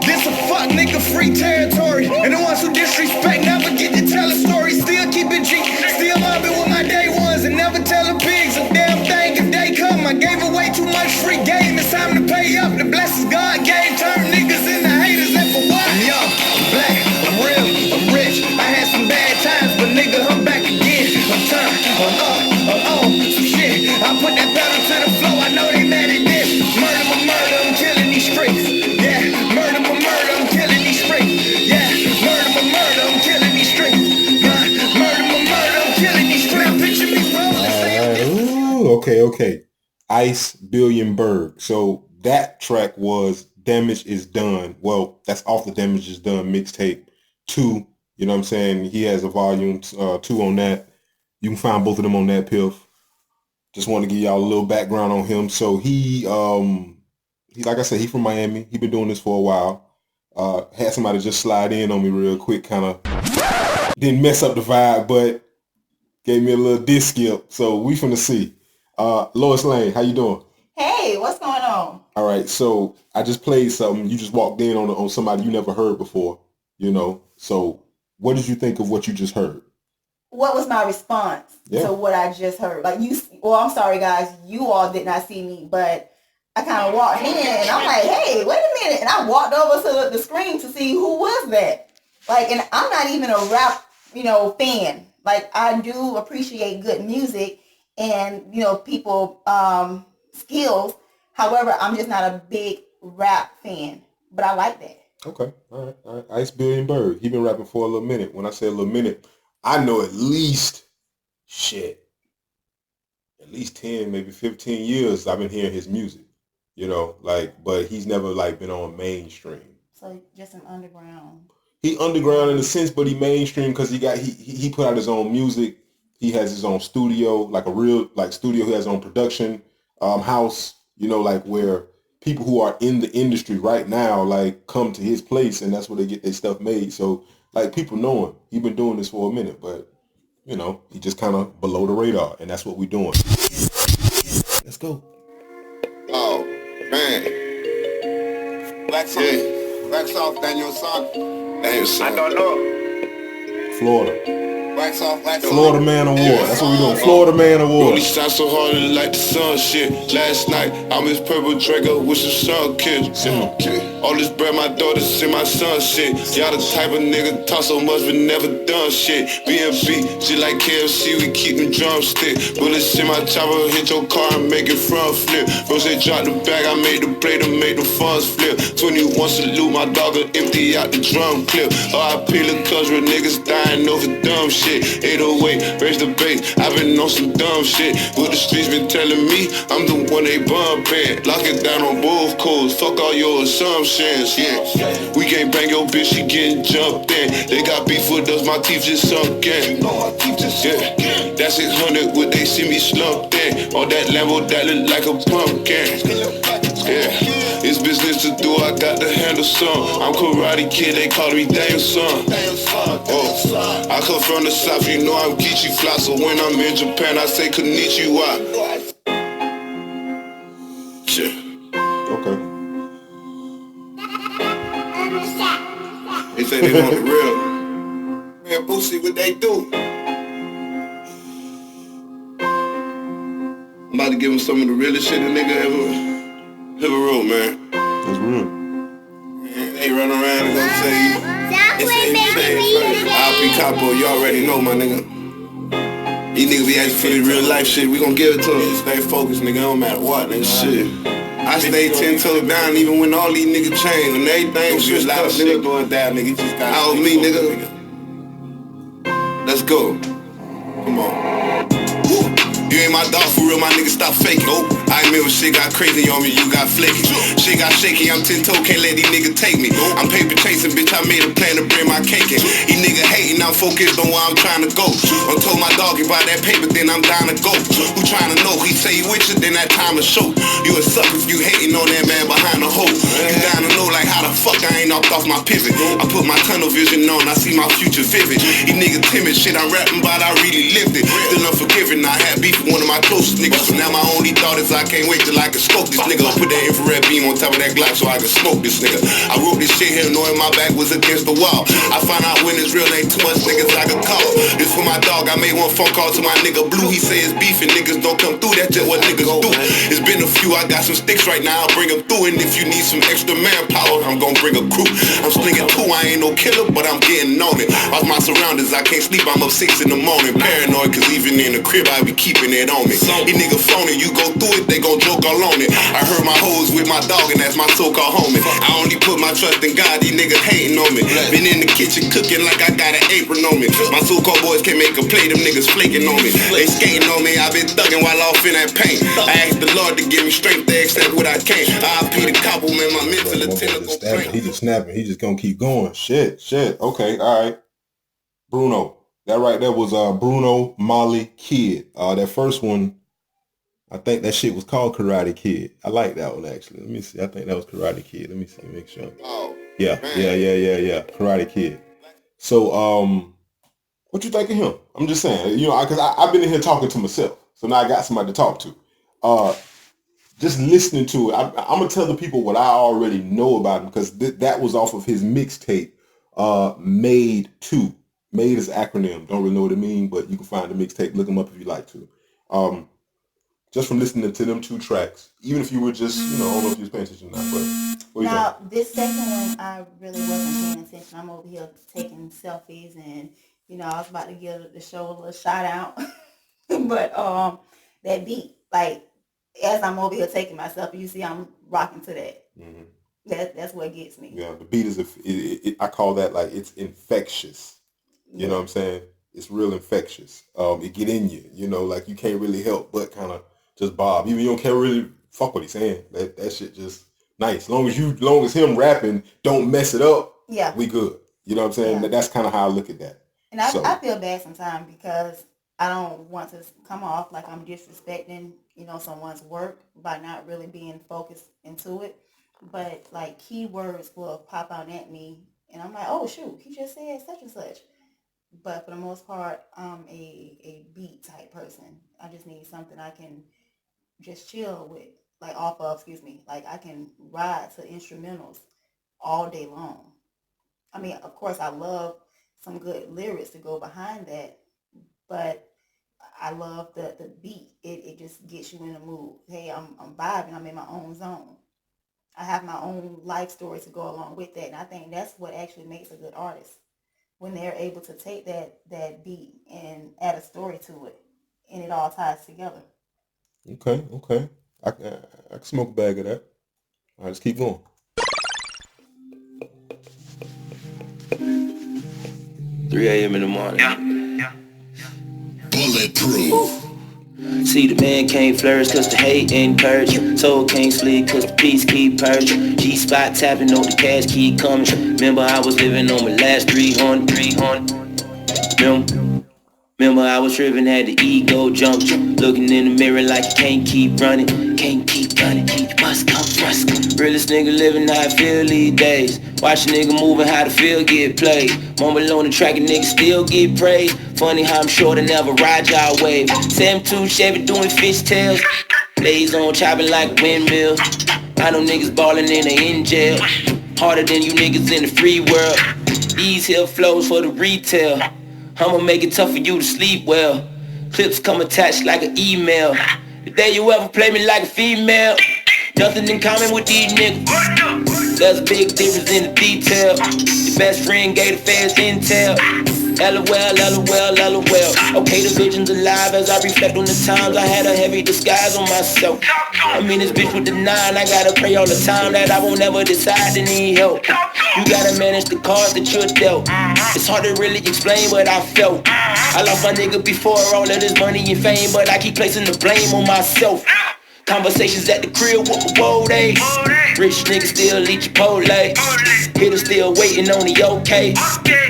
This a fuck nigga free territory. And the ones who disrespect never get to tell a story. Still keep it G, still mobbing with my day ones. And never tell the pigs a damn thing if they come. I gave away too much free game, it's time to pay up. The blessings God gave turn niggas into haters and for what? I'm young, I'm black, I'm real, I'm rich. I had some bad times, but nigga I'm back again. I'm turned, I'm up, I'm on some shit. I put that pedal to the floor, I know they mad at this. Murder for murder, I'm killing these streets. Yeah, murder for murder, I'm killing these streets. Yeah, murder for murder, I'm killing these streets. Murder for murder, I'm killing these streets. Now picture me rolling. Ooh, okay. Ice Billion Bird. So that track was Damage Is Done. Well, that's off the Damage Is Done mixtape 2. You know what I'm saying? He has a volume 2 on that. You can find both of them on DATPIFF. Just want to give y'all a little background on him. So he like I said, he from Miami. He been doing this for a while. Had somebody just slide in on me real quick, kind of didn't mess up the vibe, but gave me a little disc skip. So we finna see. Lois Lane, how you doing? Hey, what's going on? All right, so I just played something. You just walked in on somebody you never heard before, you know. So what did you think of what you just heard? What was my response to what I just heard? Like I'm sorry guys, you all did not see me, but I kind of walked in and I'm like, hey, wait a minute. And I walked over to the screen to see who was that. Like, and I'm not even a rap, fan. Like, I do appreciate good music and, people skills. However, I'm just not a big rap fan, but I like that. Okay. All right. Ice Billion Bird. He been rapping for a little minute. When I say a little minute, I know at least 10, maybe 15 years I've been hearing his music, but he's never been on mainstream. So just an underground. He underground in a sense, but he mainstream because he put out his own music. He has his own studio, like a real studio. He has his own production house, where people who are in the industry right now come to his place, and that's where they get their stuff made. So people know him. He's been doing this for a minute, but he just kind of below the radar, and that's what we're doing. Let's go. Oh man, Black South, Daniel son. I don't know. Florida. Wax off. Florida Man Award. That's what we doing. Florida Man Award. Only shine so hard like the sun shit. Last night, I miss Purple Draco with some sun kids. All this bread, my daughters and my son shit. Y'all the type of nigga talk so much but never done shit. B&B, shit like KFC, we keep them drumstick. Bullets in my chopper, hit your car and make it front flip. Rose drop the bag, I made the play to make the funds flip. 21 salute, my dog will empty out the drum clip. R.I.P. the cuz real niggas dying over dumb shit. 808, raise the bass, I been on some dumb shit. What the streets been telling me, I'm the one they bumpin'. Lock it down on both codes, fuck all your assumptions, yeah. We can't bang your bitch, she getting jumped in. They got beef with us, my teeth just sunk in. Yeah, that's 600 what they see me slumped in. All that Lambo that look like a pumpkin. Yeah, it's business to do, I got to handle some. I'm Karate Kid, they call me Dame Son. Oh, I come from the south, you know I'm Kichi Fly. So when I'm in Japan, I say Konnichiwa. Okay. They say they want it real. Man, Boosie, what they do? I'm about to give him some of the realest shit a nigga ever wrote, man. That's real. They run around and gonna say, I'll be capo, you already know, my nigga. These niggas be asking for the real life shit, we gon' give it to them. Stay focused, nigga, don't matter what, nigga. Shit. I stay 10 toes down even when all these niggas change and everything switched up, nigga. Going down, nigga. You just got out me, nigga. Let's go. Come on. You ain't my dog for real, my nigga, stop faking. Nope. I remember shit got crazy on me, you got flaky. Shit got shaky, I'm 10 toe, can't let these niggas take me. I'm paper chasing, bitch, I made a plan to bring my cake in. These niggas hating, I'm focused on where I'm trying to go. I told my dog, you buy that paper, then I'm down to go. Who trying to know? He say you with you, then that time to show. You a sucker if you hating on that man behind the hole. You down to know like how the fuck I ain't knocked off my pivot. I put my tunnel vision on, I see my future vivid. These niggas timid, shit I'm rapping about, I really lived it. Still unforgiving, I had beef with one of my closest niggas. So now my only thought is I can't wait till I can scope this nigga. Put that infrared beam on top of that Glock so I can smoke this nigga. I wrote this shit here knowing my back was against the wall. I find out when it's real, ain't too much niggas I can call. This for my dog, I made one phone call to my nigga Blue. He say it's beef and niggas don't come through, that's just what niggas do. It's been a few, I got some sticks right now, I'll bring them through. And if you need some extra manpower, I'm gonna bring a crew. I'm slinging two, I ain't no killer, but I'm getting on it. Off my surroundings, I can't sleep, I'm up 6 in the morning. Paranoid, cause even in the crib, I be keeping it on me. These niggas phony, you go through it, they gon' joke all on it. I heard my hoes with my dog, and that's my so-called homie. I only put my trust in God, these niggas hating on me. Been in the kitchen cooking like I got an apron on me. My so-called boys can't make a play, them niggas flaking on me. They skating on me, I been thugging while off in that paint. I asked the Lord to give me strength to accept what I can't. I'll be the couple, man, my mental attendant go crank. He just snapping, he just gonna keep going. Shit. Okay, alright. Bruno. That right there was Bruno Molly Kid. That first one, I think that shit was called Karate Kid. I like that one actually. Let me see. I think that was Karate Kid. Let me see. Make sure. Yeah. Karate Kid. So, what you think of him? I'm just saying, you know, because I've been in here talking to myself, so now I got somebody to talk to. Just listening to it, I'm gonna tell the people what I already know about him because that was off of his mixtape, Made 2. Made is acronym. Don't really know what it means, but you can find the mixtape. Look them up if you like to. Just from listening to them 2 tracks, even if you were just, you know, I don't know if you was paying attention or not, but what now, this second one, I really wasn't paying attention. I'm over here taking selfies and, you know, I was about to give the show a little shout out. But that beat, like, as I'm over here taking my selfie, you see I'm rocking to that. Mm-hmm. That's what gets me. Yeah, the beat is, I call that like, it's infectious. You know what I'm saying? It's real infectious. It get in you, you know, like you can't really help but kind of just bob. Even you can't really fuck what he's saying. That shit just nice. Long as him rapping don't mess it up, we good. You know what I'm saying? Yeah. That's kind of how I look at that. And I feel bad sometimes because I don't want to come off like I'm disrespecting, you know, someone's work by not really being focused into it. But like keywords will pop out at me and I'm like, oh shoot, he just said such and such. But for the most part, I'm a beat type person. I just need something I can just chill with, like off of, like I can ride to instrumentals all day long. I mean, of course, I love some good lyrics to go behind that, but I love the beat. It just gets you in the mood. Hey, I'm vibing. I'm in my own zone. I have my own life story to go along with that, and I think that's what actually makes a good artist, when they're able to take that beat and add a story to it, and it all ties together. Okay. I can smoke a bag of that. All right, let's keep going. 3 a.m. in the morning. Yeah. Bulletproof. See, the man can't flourish cause the hate encourage. Soul can't sleep cause the peace keep purge. G-spot tapping on the cash keep coming. Remember I was living on my last 300. Remember I was tripping, had the ego jump. Looking in the mirror like you can't keep running. Can't keep running, you must come first. Realest nigga living how I feel these days. Watch a nigga moving how the field get played. Mumble on the track and niggas still get praised. Funny how I'm short and never ride y'all wave. 7-2 Chevy doing fishtails. Blaze on chopping like windmills. I know niggas ballin' and they in jail. Harder than you niggas in the free world. These here flows for the retail. I'ma make it tough for you to sleep well. Clips come attached like an email. The day you ever play me like a female. Nothing in common with these niggas. There's a big difference in the detail. Your best friend gave the fans intel. LOL. Okay, the vision's alive as I reflect on the times I had a heavy disguise on myself. I mean this bitch with the 9, I gotta pray all the time that I won't ever decide to need help. You gotta manage the cards that you're dealt. It's hard to really explain what I felt. I lost my nigga before all of this money and fame, but I keep placing the blame on myself. Conversations at the crib, whoa, they rich niggas still eat Chipotle. Hitters still waiting on the okay.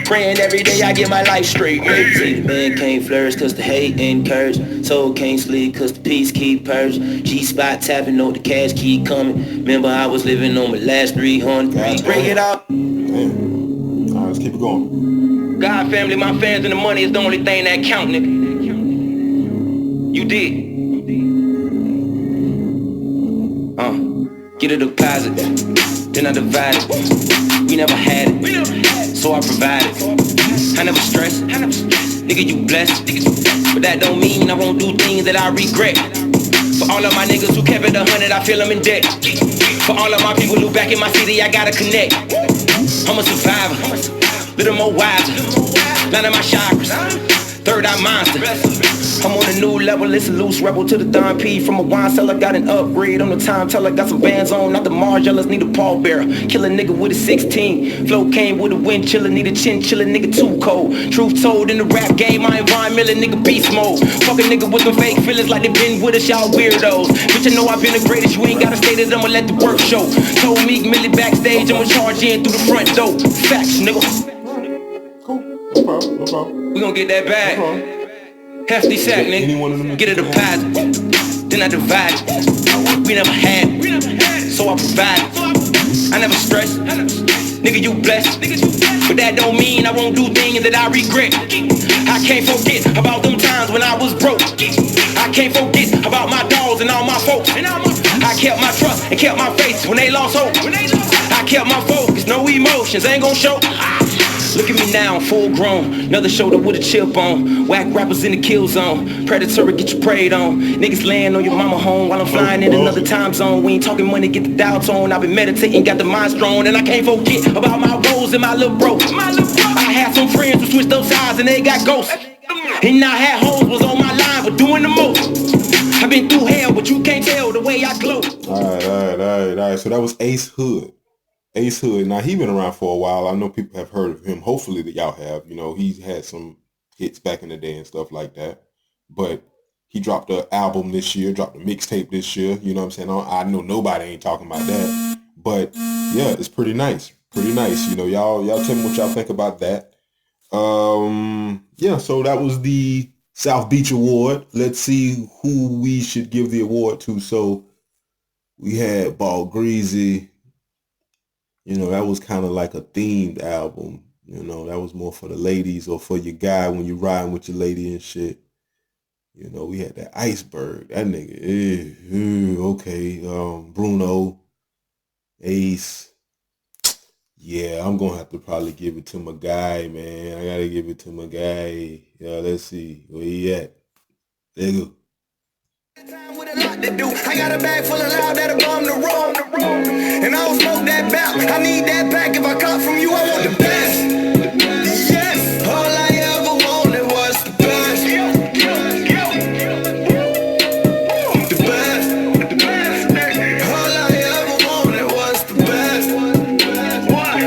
Praying every day I get my life straight. See, the man can't flourish cause the hate encourage. Soul can't sleep cause the peace keep purge. G-spot tapping on the cash keep coming. Remember I was living on my last 300. Bring it up. Alright, let's keep it going. God, family, my fans, and the money is the only thing that count, nigga. You did. Get a deposit, then I divide it. We never had it, so I provide it. I never stress, nigga you blessed. But that don't mean I won't do things that I regret. For all of my niggas who kept it 100, I feel I'm in debt. For all of my people who back in my city, I gotta connect. I'm a survivor, little more wiser. None of my chakras, third eye monster. I'm on a new level, it's a loose rebel to the Don P. From a wine cellar, got an upgrade on the time teller. Got some bands on, not the Margellas, need a pallbearer. Kill a nigga with a 16. Flow came with a wind chiller, need a chinchilla, nigga too cold. Truth told, in the rap game, I ain't Von Miller, nigga beast mode. Fuck a nigga with some fake feelings like they been with us, y'all weirdos. Bitch, I know I've been the greatest, you ain't gotta say that, I'ma let the work show. Told Meek Millie backstage, I'ma charge in through the front door. Facts, nigga. Cool, no problem. We gon' get that bag. Hefty sack, nigga, get a deposit, then I divide it. We never had it, so I provide it. I never stress, nigga you blessed. But that don't mean I won't do things that I regret. I can't forget about them times when I was broke. I can't forget about my dogs and all my folks. I kept my trust and kept my faith when they lost hope. I kept my focus, no emotions, ain't gon' show. Look at me now, full grown. Another shoulder with a chip on. Whack rappers in the kill zone. Predatory, get you preyed on. Niggas laying on your mama home while I'm flying in another time zone. We ain't talking money, get the dial tone. I've been meditating, got the mind strong. And I can't forget about my woes and my little bro. I had some friends who switched those sides and they got ghosts. And I had hoes was on my line for doing the most. I've been through hell, but you can't tell the way I glow. Alright. So that was Ace Hood. Ace Hood. Now, he been around for a while. I know people have heard of him. Hopefully that y'all have. You know, he's had some hits back in the day and stuff like that. But he dropped an album this year, dropped a mixtape this year. You know what I'm saying? I know nobody ain't talking about that. But, yeah, it's pretty nice. Pretty nice. You know, y'all tell me what y'all think about that. Yeah, so that was the South Beach Award. Let's see who we should give the award to. So we had Ball Greasy. You know, that was kind of like a themed album. You know, that was more for the ladies or for your guy when you riding with your lady and shit. You know, we had that Iceberg. That nigga, okay. Bruno, Ace. Yeah, I'm gonna have to probably give it to my guy, man. I gotta give it to my guy. Yeah, let's see where he at. There you go. I got a bag full of loud that'll bomb the room. And I don't smoke that belt. I need that pack. If I cut from you, I want the best. Yes, all I ever wanted was the best. The best. All I ever wanted was the best. What?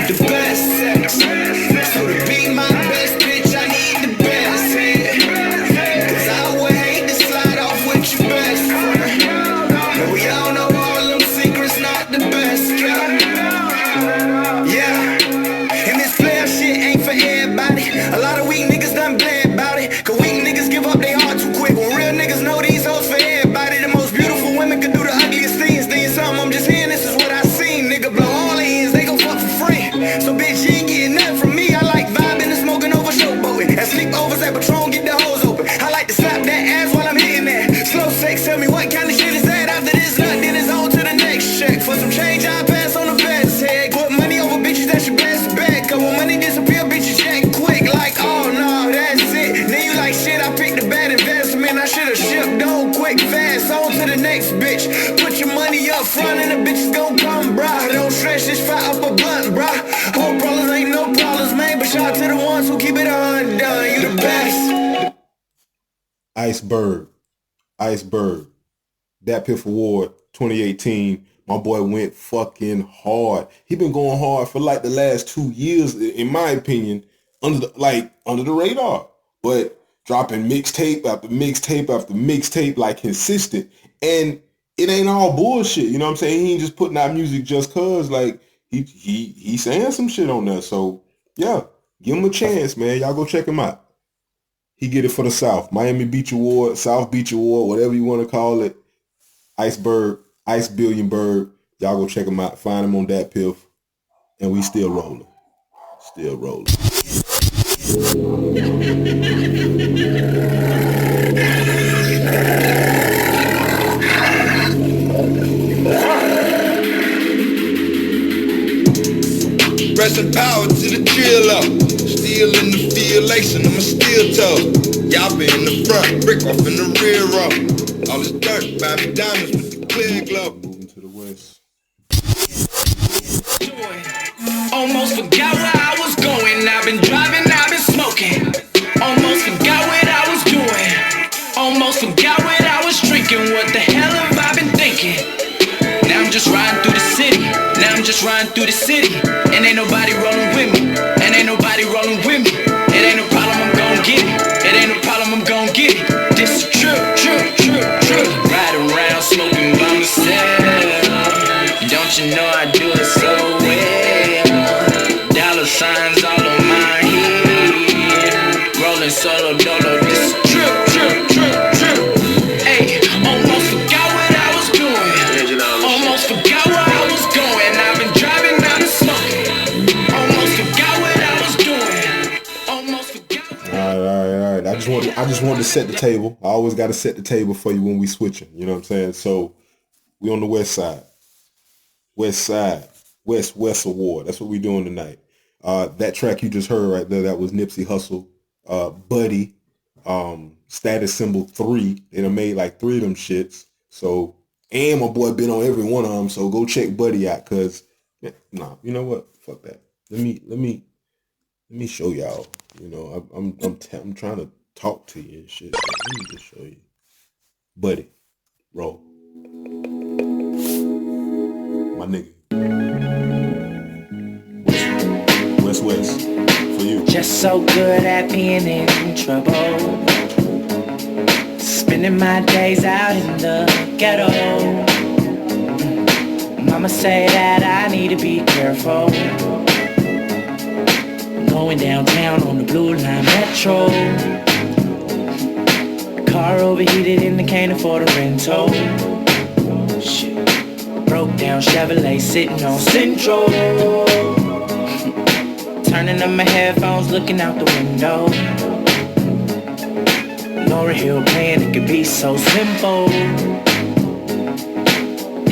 The best. So to be my best bitch, I need the best. Cause I would hate to slide off with your best friend. But we all know all them secrets not the best. Yeah. And this player shit ain't for everybody. A lot of weak niggas done bled about it. Cause weak niggas give up their heart too quick. When real niggas know these hoes for everybody. The most beautiful women can do the ugliest things. Then something I'm just hearing, this is what I seen. Nigga blow all ends, they gon' fuck for free. So bitch, you ain't getting nothing from me. I like vibing and smoking over showboating. And sleepovers at Patron, get the hoes open. I like to slap that ass while I'm hitting that. Slow sex, tell me what kind of shit is that. After this nut, then it's on to the next check. For some change, I pass on the best head. Put money over bitches, that's your best bet. Cause when money disappear, bitches check quick. Like, oh no, that's it. Then you like shit, I picked a bad investment. I should've shipped on quick, fast. On to the next bitch. Put your money up front and the bitches gon' come, brah. Don't stretch this fire up a blunt, brah. Whole problems ain't no problems, man. But shout out to the ones who keep it undone. You the best. Iceberg. DATPIFF Award 2018. My boy went fucking hard. He been going hard for like the last 2 years, in my opinion, under the radar. But dropping mixtape after mixtape after mixtape, like consistent. And it ain't all bullshit. You know what I'm saying? He ain't just putting out music just cause. Like he saying some shit on there. So yeah, give him a chance, man. Y'all go check him out. He get it for the South. Miami Beach Award, South Beach Award, whatever you want to call it. Iceberg, Ice Billion Bird. Y'all go check him out. Find him on DATPIFF. And we still rolling. Still rolling. Rest in power to the driller. Still in the field, lacing them a steel toe. Y'all be in the front, brick off in the rear row. All this dirt, Bobby diamonds with the clear glow. Moving to the west. Almost forgot where I was going. I've been driving, I've been smoking. Almost forgot what I was doing. Almost forgot what I was drinking. What the hell have I been thinking? Now I'm just riding through the city. And ain't nobody rolling with me. It ain't no problem, I'm gon' get it. This is true. Riding around smoking by myself. Don't you know I do it so well? Dollar signs all on my head. Rolling solo dolo. This is true. Hey, almost forgot what I was doing. Almost forgot where I was going. I've been driving, I've been smoking. Almost forgot what I was doing. Almost forgot. All right. I just wanted to set the table. I always got to set the table for you when we switching. You know what I'm saying? So we on the west side. West Award. That's what we doing tonight. That track you just heard right there, that was Nipsey Hussle, Buddy, Status Symbol 3. They done made like 3 of them shits. So, and my boy been on every one of them. So go check Buddy out, cause you know what? Fuck that. Let me show y'all. You know, I'm trying to talk to you and shit. So let me just show you. Buddy, roll. My nigga. West for you. Just so good at being in trouble. Spending my days out in the ghetto. Mama say that I need to be careful. Going downtown on the Blue Line Metro. Car overheated and I can't afford a rental. Shit. Broke down Chevrolet sitting on Central. Turning up my headphones, looking out the window. Lauryn Hill playing, it could be so simple.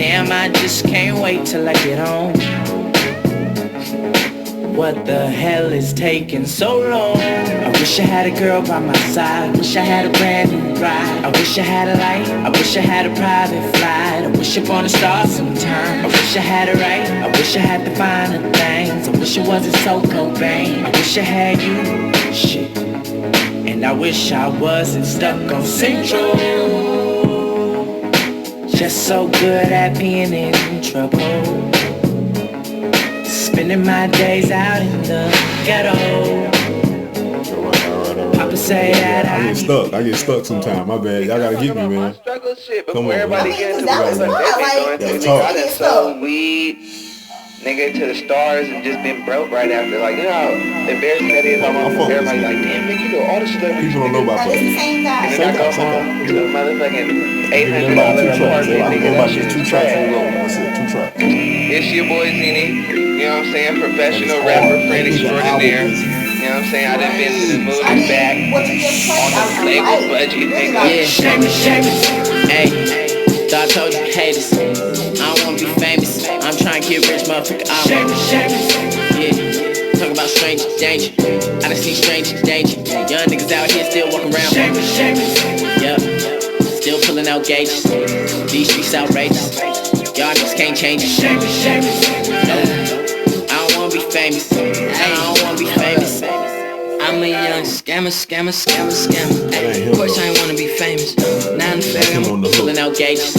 Damn, I just can't wait till I get home. What the hell is taking so long? I wish I had a girl by my side. Wish I had a brand new ride. I wish I had a light. I wish I had a private flight. I wish upon a star sometime. I wish I had it right. I wish I had the finer things. I wish it wasn't so Cobain. I wish I had you, shit. And I wish I wasn't stuck on Central. Just so good at being in trouble. Spending my days out in the ghetto. Papa say that I get stuck sometimes. My bad. Y'all gotta get me, man. Come on, everybody man. get into That was what fun. they be Like, doing. I I done get sold stuck. weed, nigga, to the stars and just been broke right after. Like, you know how embarrassing that is? Everybody like, damn, nigga, you know all the celebrities. People don't know about Like, it's the that. same guy. And then I go home to a motherfucking $800 apartment, nigga, that shit is Two tracks in a row. trash. That's it. 2 tracks. It's your boy Zini, you know what I'm saying? Professional rapper, friend extraordinaire. You know what I'm saying? I done been to the movies back What you just played, on the label budget, nigga. Yeah, shameless. Hey, thought I told you haters. I don't wanna be famous. I'm trying to get rich, motherfucker. I'm yeah. Talk about strange danger. I done seen strange danger. Young niggas out here still walking around. Yup. Still pulling out gauges. These streets outrageous. Y'all niggas can't change it. No, I don't wanna be famous. I don't wanna be famous. I'm a young scammer. Of course I ain't wanna be famous. Now I'm Pulling out gauges.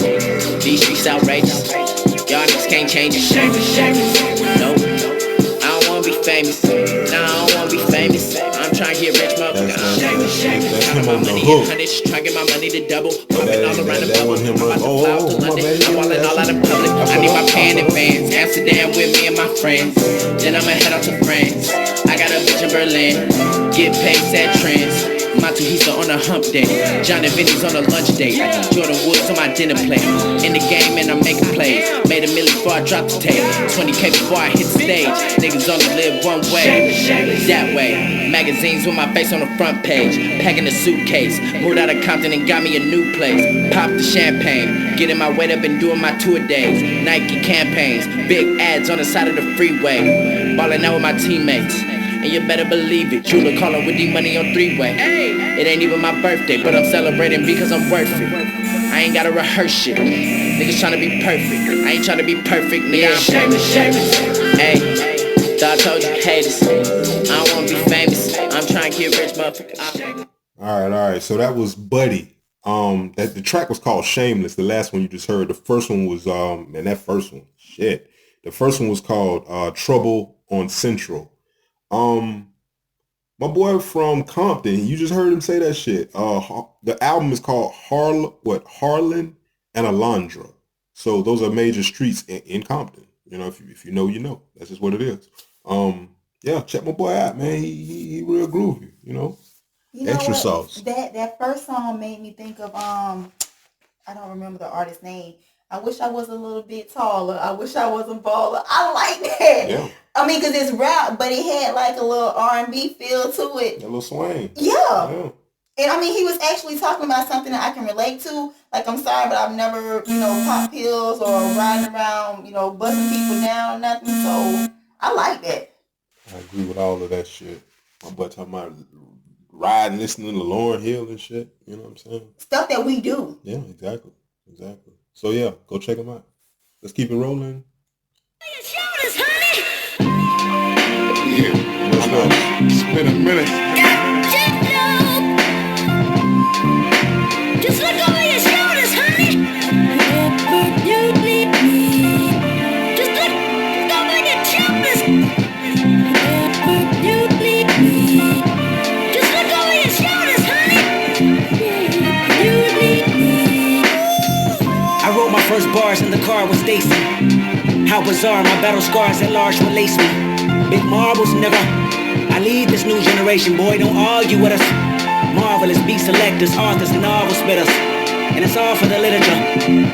These streets outrageous. Y'all niggas can't change it. No, I don't wanna be famous. Nah, I don't wanna be famous. I'm trying to get rich, motherfucker. That's him on the hook. Trying to get my money to double. Bumping all around the bubble. him I'm about to right. fly out to London. I'm walling all out in public. I need my pan in advance. Amsterdam with me and my friends. Then I'ma head out to France. I got a bitch in Berlin. Get paid, Settin Trendz. Matuhisa on a hump day. John and Vinny's on a lunch date. Jordan Woods on my dinner plate. In the game and I'm making plays. Made $1 million before I dropped the tape. 20K before I hit the stage. Niggas only live one way. That way. Magazines with my face on the front page. Packing a suitcase. Moved out of Compton and got me a new place. Pop the champagne. Getting my weight up and doing my tour days. Nike campaigns. Big ads on the side of the freeway. Ballin' out with my teammates. And you better believe it, Jula callin' with D-Money on 3-way. It ain't even my birthday, but I'm celebrating because I'm worth it. I ain't gotta rehearse shit. Niggas tryna be perfect. I ain't tryna be perfect, nigga. I'm shameless. Hey, thought I told you haters. I don't wanna be famous. I'm trying to get rich, motherfucker. All right. So that was Buddy. That the track was called Shameless. The last one you just heard. The first one was the first one was called Trouble on Central. My boy from Compton, you just heard him say that shit. The album is called Harlan and Alondra. So those are major streets in Compton. You know, if you know, you know. That's just what it is. Yeah, check my boy out, man. He real groovy, you know. Extra sauce. That first song made me think of I don't remember the artist's name. I wish I was a little bit taller. I wish I was a baller. I like that. Yeah. I mean, because it's rap, but it had like a little R&B feel to it. A little swing. Yeah. And I mean, he was actually talking about something that I can relate to. Like, I'm sorry, but I've never, popped pills or riding around, busting people down, nothing. So I like that. I agree with all of that shit. My boy talking about riding, listening to Lauryn Hill and shit. You know what I'm saying? Stuff that we do. Yeah, exactly. So yeah, go check him out. Let's keep it rolling. Yeah, let's go. It's been a minute. Just look over your shoulders, honey. You leave me. Just look over your shoulders. You leave me. Just look over your shoulders, honey. You leave me. I wrote my first bars in the car with Stacy. How bizarre, my battle scars at large will lace me. Big marbles, nigga. I lead this new generation, boy, don't argue with us. Marvelous beat selectors, authors, and novel spitters. And it's all for the literature.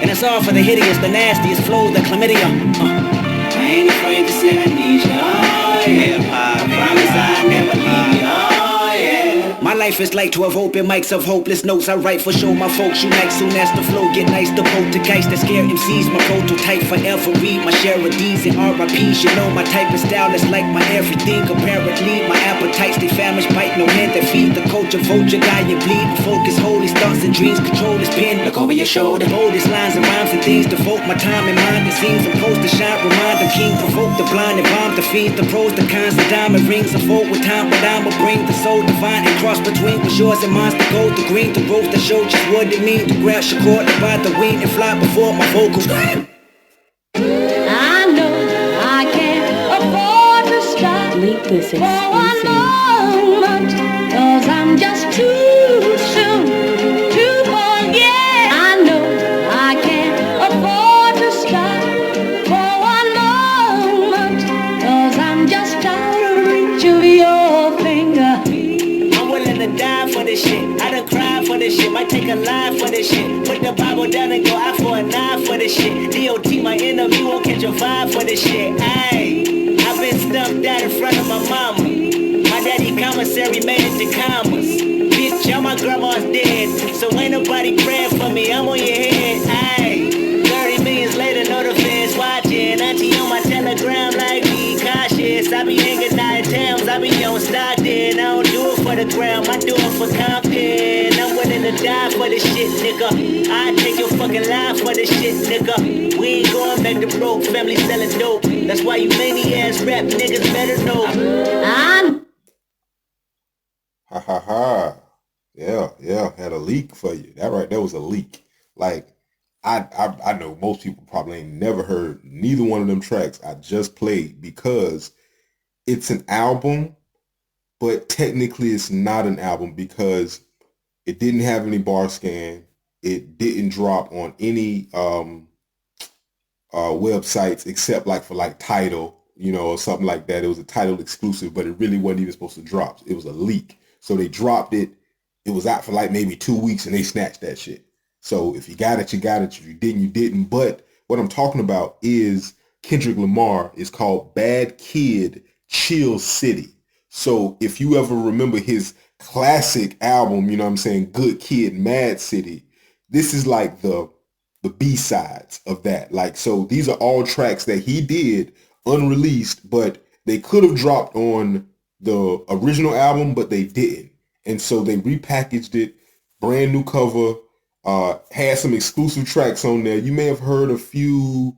And it's all for the hideous, the nastiest flow, the chlamydia. I ain't afraid to say I need you, oh yeah. I promise I never leave you, oh yeah. My My life is like 12 open mics of hopeless notes I write for show my folks. You like soon as the flow get nice. The poltergeist that scare MCs. My prototype forever read my share of D's and RIPs. You know my type of style is like my everything. Apparently my appetites they famished. Bite no hand that feed the culture. Vulture guy and bleed. Focus hold his thoughts and dreams. Control his pen. Look over your shoulder. Boldest lines and rhymes and things. Devote my time and mind. The scenes I'm supposed to shine. Remind them king. Provoke the blind and bomb the fiends. The pros, the cons, the diamond rings. Unfold with time, but I'ma bring the soul divine and cross between what's yours and mine's the gold, the green, the rose that show just what it means to grab Shakur, to buy the wing and fly before my vocals. I know I can't afford to stop for one moment, 'cause I'm just too soon to forget. I know I can't afford to stop for one moment, 'cause I'm just out of reach of your finger. I'm willing to die for this shit. I done cried for this shit. Might take a life for this shit. Put the Bible down and go out for a knife for this shit. DOT my interview won't catch a vibe for this shit. Ayy, I've been stumped out in front of my mama. My daddy commissary made it to commas. Bitch, all my grandma's dead, so ain't nobody praying for me. I'm on your head. Ayy, 30 millions later, no the feds watching. Auntie on my telegram like be cautious. I be hanging out in towns, I be on Stockton. I don't do it for the gram, I do it for Compton. I'm willing to die for this shit, nigga. I take your fucking life for this shit, nigga. We ain't going back to broke, family selling dope. That's why you many ass rap niggas better know. Ha ha ha. Yeah, had a leak for you. That right, that was a leak. Like, I know most people probably ain't never heard neither one of them tracks I just played because it's an album, but technically it's not an album because it didn't have any bar scan. It didn't drop on any websites except like for like Tidal, you know, or something like that. It was a Tidal exclusive, but it really wasn't even supposed to drop. It was a leak. So they dropped it. It was out for like maybe 2 weeks and they snatched that shit. So if you got it, you got it. If you didn't, you didn't. But what I'm talking about is Kendrick Lamar is called Bad Kid, Chill City. So if you ever remember his classic album, you know what I'm saying, Good Kid, Mad City, this is like the B-sides of that. Like, so these are all tracks that he did unreleased, but they could have dropped on the original album, but they didn't. And so they repackaged it, brand new cover, had some exclusive tracks on there. You may have heard a few,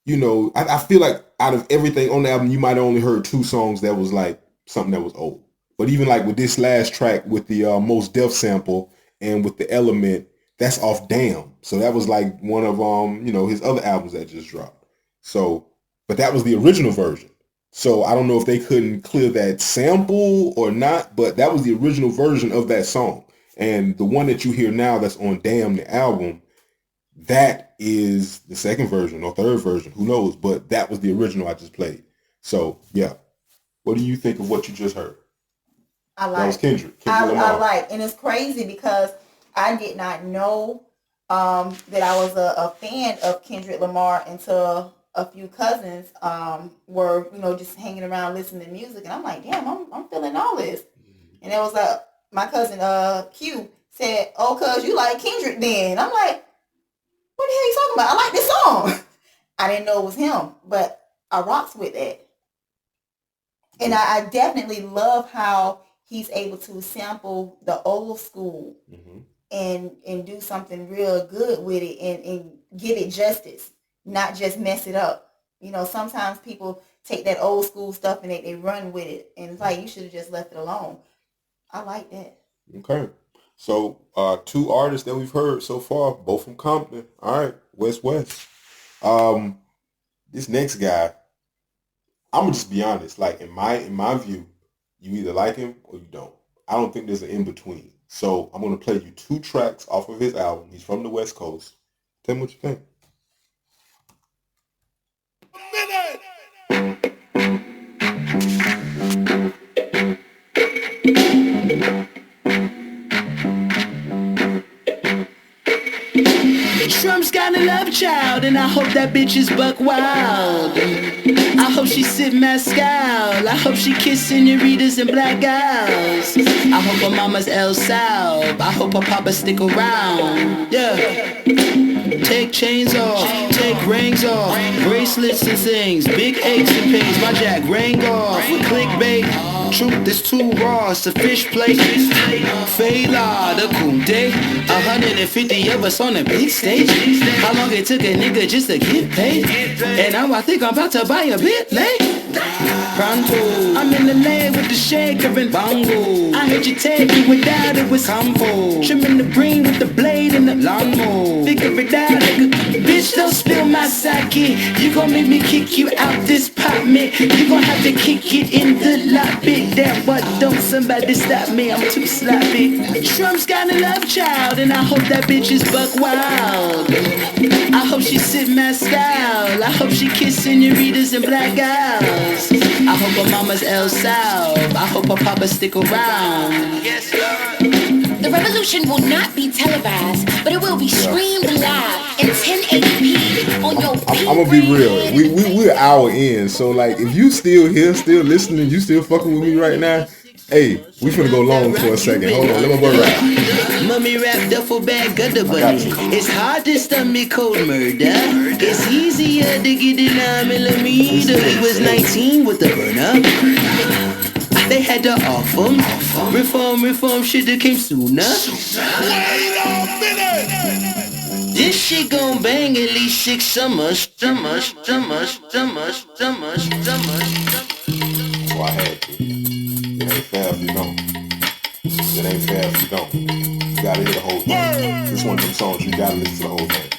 you know, I feel like out of everything on the album, you might have only heard 2 songs that was like something that was old. But even like with this last track with the Mos Def sample and with the Element, that's off Damn. So that was like one of you know, his other albums that just dropped. So, but that was the original version. So I don't know if they couldn't clear that sample or not, but that was the original version of that song. And the one that you hear now that's on Damn, the album, that is the second version or third version, who knows? But that was the original I just played. So yeah. What do you think of what you just heard? I like. That was Kendrick I Lamar. like. And it's crazy because I did not know that I was a fan of Kendrick Lamar until a few cousins were, you know, just hanging around listening to music, and I'm like, damn, I'm feeling all this. And it was like my cousin Q said, "Oh, cuz you like Kendrick then?" I'm like, "What the hell are you talking about? I like this song." I didn't know it was him, but I rocks with it. And I definitely love how he's able to sample the old school and do something real good with it and give it justice. Not just mess it up. You know, sometimes people take that old school stuff and they run with it. And it's like, you should have just left it alone. I like that. Okay. So 2 artists that we've heard so far, both from Compton. All right. West. This next guy, I'm going to just be honest. Like, in my view, you either like him or you don't. I don't think there's an in-between. So I'm going to play you 2 tracks off of his album. He's from the West Coast. Tell me what you think. Trump's got a love child, and I hope that bitch is buck wild. I hope she sip Mescal. I hope she kiss senoritas and black gals. I hope her mama's El Sal. I hope her papa stick around. Yeah. Take chains off, take rings off, bracelets and things, big aches and pains. My jack rang off with clickbait. Truth is too raw, it's a fish plate. Fela, the Kunde, 150 of us on a big stage. How long it took a nigga just to get paid? And now I think I'm about to buy a Bentley. Pronto, I'm in the lane with the shaker and bongo. I heard you take it without it was combo. Trimming the green with the blade and the lawnmower. Figure it out, nigga. Bitch, don't spill my sake. You gon' make me kick you out this pot, man. You gon' have to kick it in the lobby. Damn, what don't somebody stop me? I'm too sloppy. Trump's got a love child, and I hope that bitch is buck wild. I hope she sip Mescal. I hope she kiss senoritas and black gals. I hope her mama's El Sal. I hope her papa stick around. Yes, the revolution will not be televised, but it will be streamed live in 1080p on your I'm gonna be real. We're an hour in, so like if you still here, still listening, you still fucking with me right now, hey, we finna go long for a second. Hold on, let my boy rap. Mummy rap duffel bag gutter bunny. It's hard to stomach cold murder. It's easier to get it 9mm. He was 19 with the burn up. They had to off him. Reform shit that came sooner. Wait a minute! This shit gon' bang at least 6 summers. So I had to. It ain't fair if you don't. It ain't fair if you don't. You gotta hear the whole thing. This one of them songs, you gotta listen to the whole thing.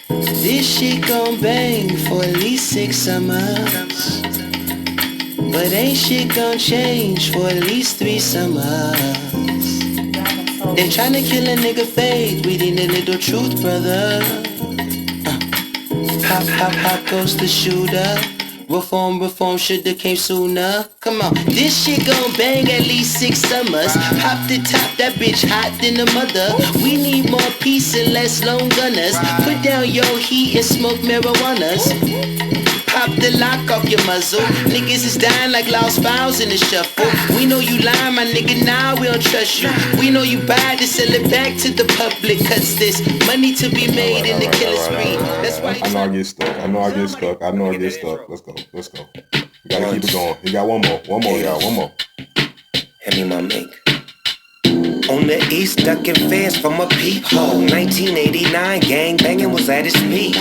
This shit gon' bang for at least 6 summers. But ain't shit gon' change for at least 3 summers. They tryna kill a nigga faith, we need a little truth, brother. Hop goes the shooter. Reform shoulda came sooner. Come on, this shit gon' bang at least 6 summers. Pop the top, that bitch hot than the mother. We need more peace and less lone gunners. Put down your heat and smoke marijuanas. Pop the lock off your muzzle. Niggas is dying like lost files in the shuffle. We know you lying, my nigga, nah, we don't trust you. We know you buy to sell it back to the public. Cause there's money to be made in the killer spree. That's why I know I get stuck. Let's go. You gotta keep it going. You got one more, y'all. Hand me my mic. On the east, ducking fans from a peephole. 1989, gang banging was at its peak.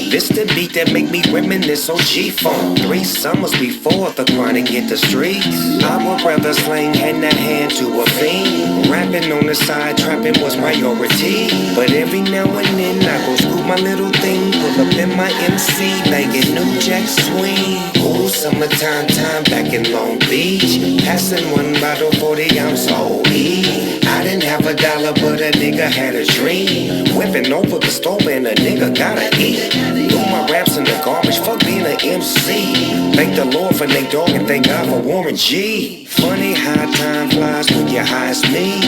This the beat that make me reminisce on G-Phone. 3 summers before the chronic hit the streets. I would rather slang hand to hand to a fiend. Rapping on the side, trapping was priority. But every now and then I go scoop my little thing, pull up in my MC, banging New Jack Swing. Ooh, summertime time back in Long Beach. Passing 1 bottle 40 ounce OE. I didn't have $1, but a nigga had a dream. Whipping over the stove and a nigga gotta eat. Threw my raps in the garbage, fuck being an MC. Thank the Lord for Nate Dogg and thank God for Warren G. Funny how time flies when you're high as me.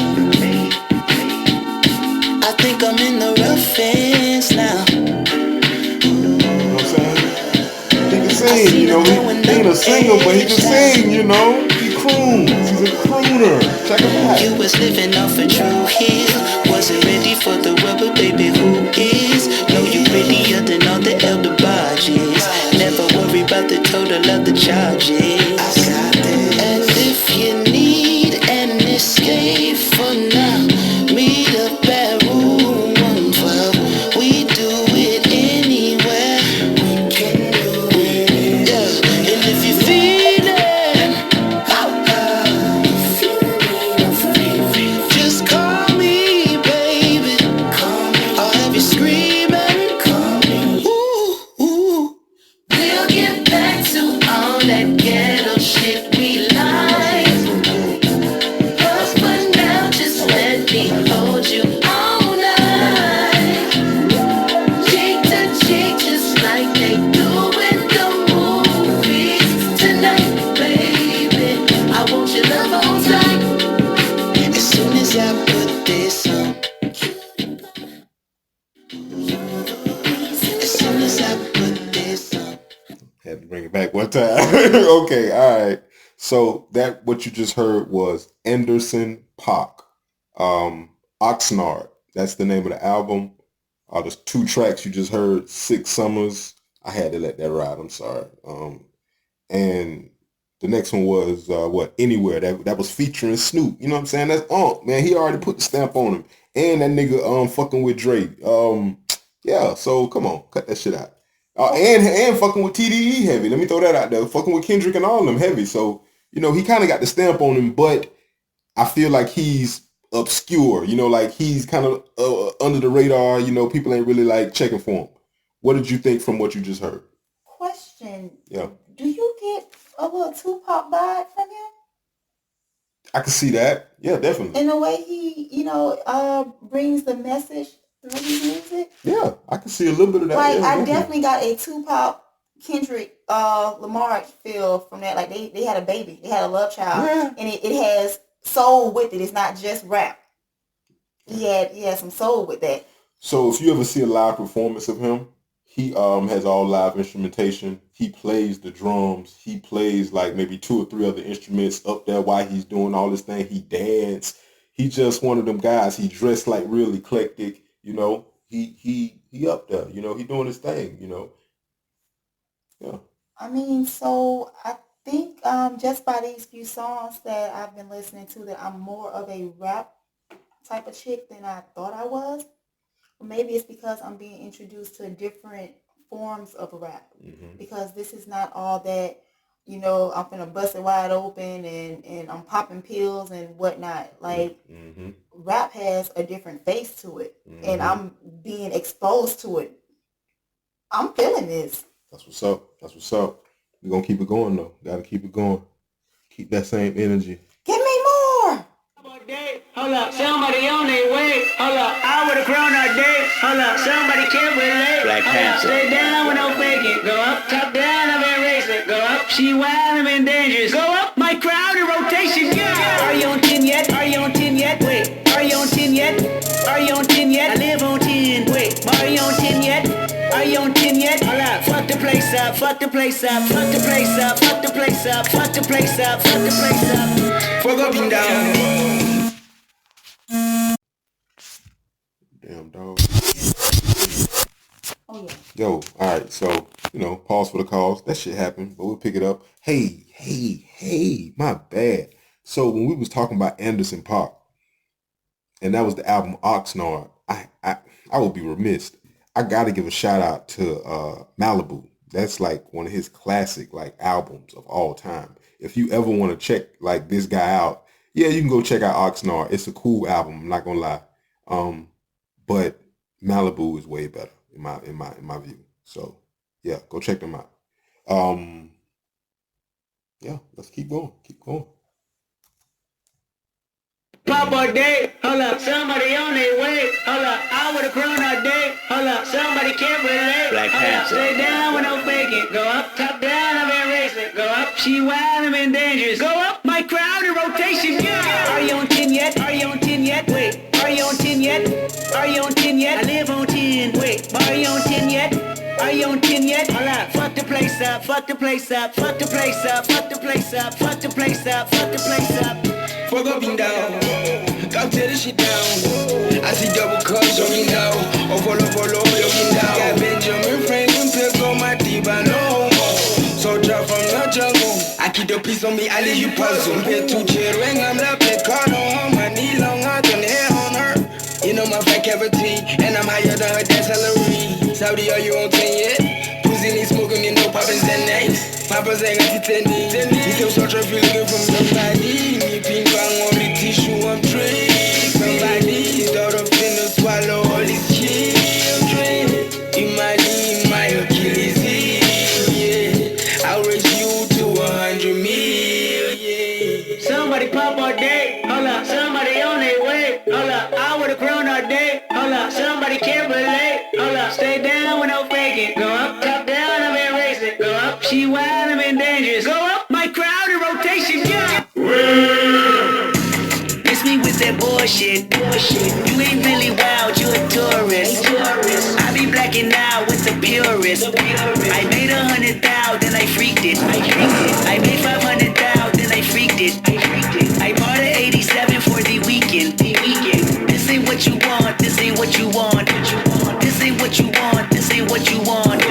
I think I'm in the rough ends now. You know what I'm saying? He can sing, you know. He ain't a singer, but he can sing, you know. He croons. He's a crooner. Check him out. You was living off a true hill. Wasn't ready for the rubber, baby, who is? Know you prettier than all the elder barges. Never worry about the total of the charges. And if you need an escape for now, meet up at room 112. We do it anywhere. We can do it. Yeah. And if you feel it, just call me, baby. I'll have you screaming. Ooh, ooh. We'll get back to all that gas. one time. Okay, all right. So that what you just heard was Anderson .Paak, Oxnard. That's the name of the album. There's 2 tracks you just heard. 6 Summers. I had to let that ride. I'm sorry. And the next one was Anywhere. That was featuring Snoop. You know what I'm saying? That's man. He already put the stamp on him. And that nigga fucking with Drake. Yeah. So come on, cut that shit out. And fucking with TDE heavy. Let me throw that out there. Fucking with Kendrick and all of them heavy. So you know he kind of got the stamp on him, but I feel like he's obscure. You know, like he's kind of under the radar. You know, people ain't really like checking for him. What did you think from what you just heard? Question. Yeah. Do you get a little Tupac vibe from him? I can see that. Yeah, definitely. In the way he, brings the message through his music. Yeah, I can see a little bit of that. Like, yeah, I definitely got a Tupac, Kendrick, Lamar feel from that. Like, they had a baby. They had a love child. Yeah. And it has soul with it. It's not just rap. He had some soul with that. So if you ever see a live performance of him, he has all live instrumentation. He plays the drums. He plays like maybe 2 or 3 other instruments up there while he's doing all this thing. He dance. He just one of them guys. He dressed like real eclectic. You know, he up there. You know, he doing his thing. You know, yeah. I mean, so I think just by these few songs that I've been listening to, that I'm more of a rap type of chick than I thought I was. Or maybe it's because I'm being introduced to different forms of rap. Mm-hmm. Because this is not all that, I'm gonna bust it wide open and I'm popping pills and whatnot. Like, rap has a different face to it. Mm-hmm. And I'm being exposed to it. I'm feeling this. That's what's up. That's what's up. We're gonna keep it going though. Gotta keep it going. Keep that same energy. Give me more! Hold up, somebody on their way. Hold up, I would've grown all day. Hold up, somebody can't relate. Black Panther. Stay down with no faking. Go up, top down, I've been racing. Go up, she wild, I'm in dangerous. Go up, my crowd in rotation. Yeah. Are you on 10 yet? Are you on 10 yet? Wait, are you on 10 yet? Are you on 10 yet? I live on 10. Wait, are you on 10 yet? Are you on 10 yet? Hold up, fuck the place up, fuck the place up, fuck the place up, fuck the place up, fuck the place up, fuck the place up. Fuck up and down. Damn dog. Oh yeah. Yo, alright, so, pause for the cause. That shit happened, but we'll pick it up. Hey, my bad. So when we was talking about Anderson .Paak, and that was the album Oxnard, I would be remiss. I gotta give a shout out to Malibu. That's like one of his classic albums of all time. If you ever want to check this guy out, yeah, you can go check out Oxnard. It's a cool album, I'm not gonna lie. But Malibu is way better in my view. So yeah, go check them out. Yeah, let's keep going. Pop all day, hold up, somebody on their way, hold up, I would've grown all day, hold up, somebody can't relate, Black Panther. Stay down with no faking, go up, top down, I've been racing, go up, she wild, I'm in dangerous, go up, my crowd in rotation, yeah. Are you on 10 yet? Are you on 10 yet? Wait, are you on 10 yet? Are you on 10 yet? I live on 10, wait, are you on 10 yet? Are you on 10 yet? Hold up, fuck the place up, fuck the place up, fuck the place up, fuck the place up, fuck the place up, fuck the place up. Fuck up and down, go tear this shit down. I see double cups, yo, Oh, follow, yo, Got Benjamin Franklin pills on my deep, I know. So drop from the jungle. I keep the piece on me, I leave you puzzle. Bit too chill, ring, I'm the pit card on her. My knee long, I turn hair on her. You know my fat cavity, and I'm higher than her dance salary. Saudi, are you on 10 yet? Pussy need smoking, you know Papa's and nice. Papa's ain't got 10 days. He still such a feel looking from somebody. Me pink bang on the tissue, I'm trained. Somebody's daughter finna swallow all these children. Imagine my Achilles heel, yeah. I'll raise you to 100 million. Somebody pop all day, hold up, somebody on their way, hold up, I would've grown all day, hold up, somebody can't relate, hold up, stay down with no faking, go up, top down, I've been racing, go up, she wild, I'm in dangerous, go up, my crowd in rotation, yeah. Miss me with that bullshit. You ain't really wild, you a tourist. I be blacking out with just the purest. I made 100,000, then I freaked it. I made 500,000, then I freaked it. I bought an 87 for the weekend. This ain't what you want, this ain't what you want. This ain't what you want, this ain't what you want.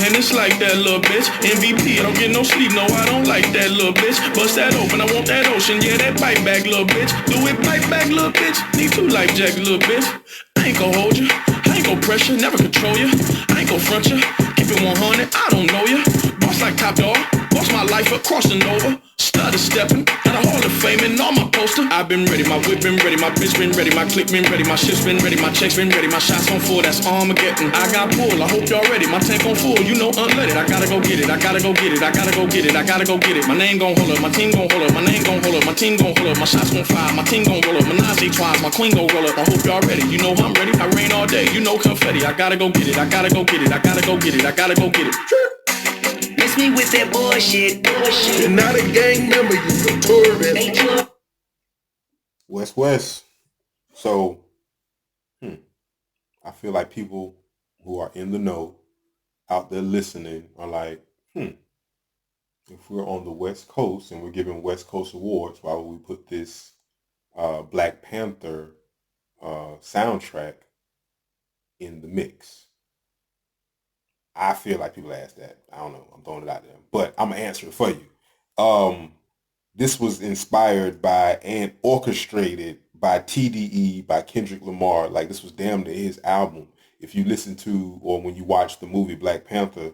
And it's like that little bitch. MVP, I don't get no sleep, no, I don't like that little bitch. Bust that open, I want that ocean, yeah, that bite back, little bitch. Do it bite back, little bitch. Need 2 life jacks, little bitch. I ain't gon' hold you, I ain't gon' pressure, never control you. I ain't gon' front you, keep it 100, I don't know you. Boss like Top Dog, boss my life up, crossing over. Stutter stepping, got a Hall of Fame and all my poster. I've been ready, my whip been ready, my bitch been ready, my click been ready, my shit's been ready, my checks been ready, my shots on full, that's Armageddon. I got pull, I hope y'all ready, my tank on full, you know unleaded. I gotta go get it, I gotta go get it, I gotta go get it, I gotta go get it. My name gon' hold up, my team gon' hold up, my name gon' hold up, my team gon' hold up, my shots gon' fly, my team gon' roll up, Menage a trois, my queen gon' roll up. I hope y'all ready, you know I'm ready, I rain all day, you know confetti. I gotta go get it, I gotta go get it, I gotta go get it, I gotta go get it. Miss me with that bullshit. You're not a gang member, you're a tourist. West. So, I feel like people who are in the know out there listening are like, if we're on the West Coast and we're giving West Coast awards, why would we put this Black Panther soundtrack in the mix? I feel like people ask that. I don't know. I'm throwing it out there. But I'm going to answer it for you. This was inspired by and orchestrated by TDE, by Kendrick Lamar. Like, this was damn near his album. If you listen to, or when you watch the movie Black Panther,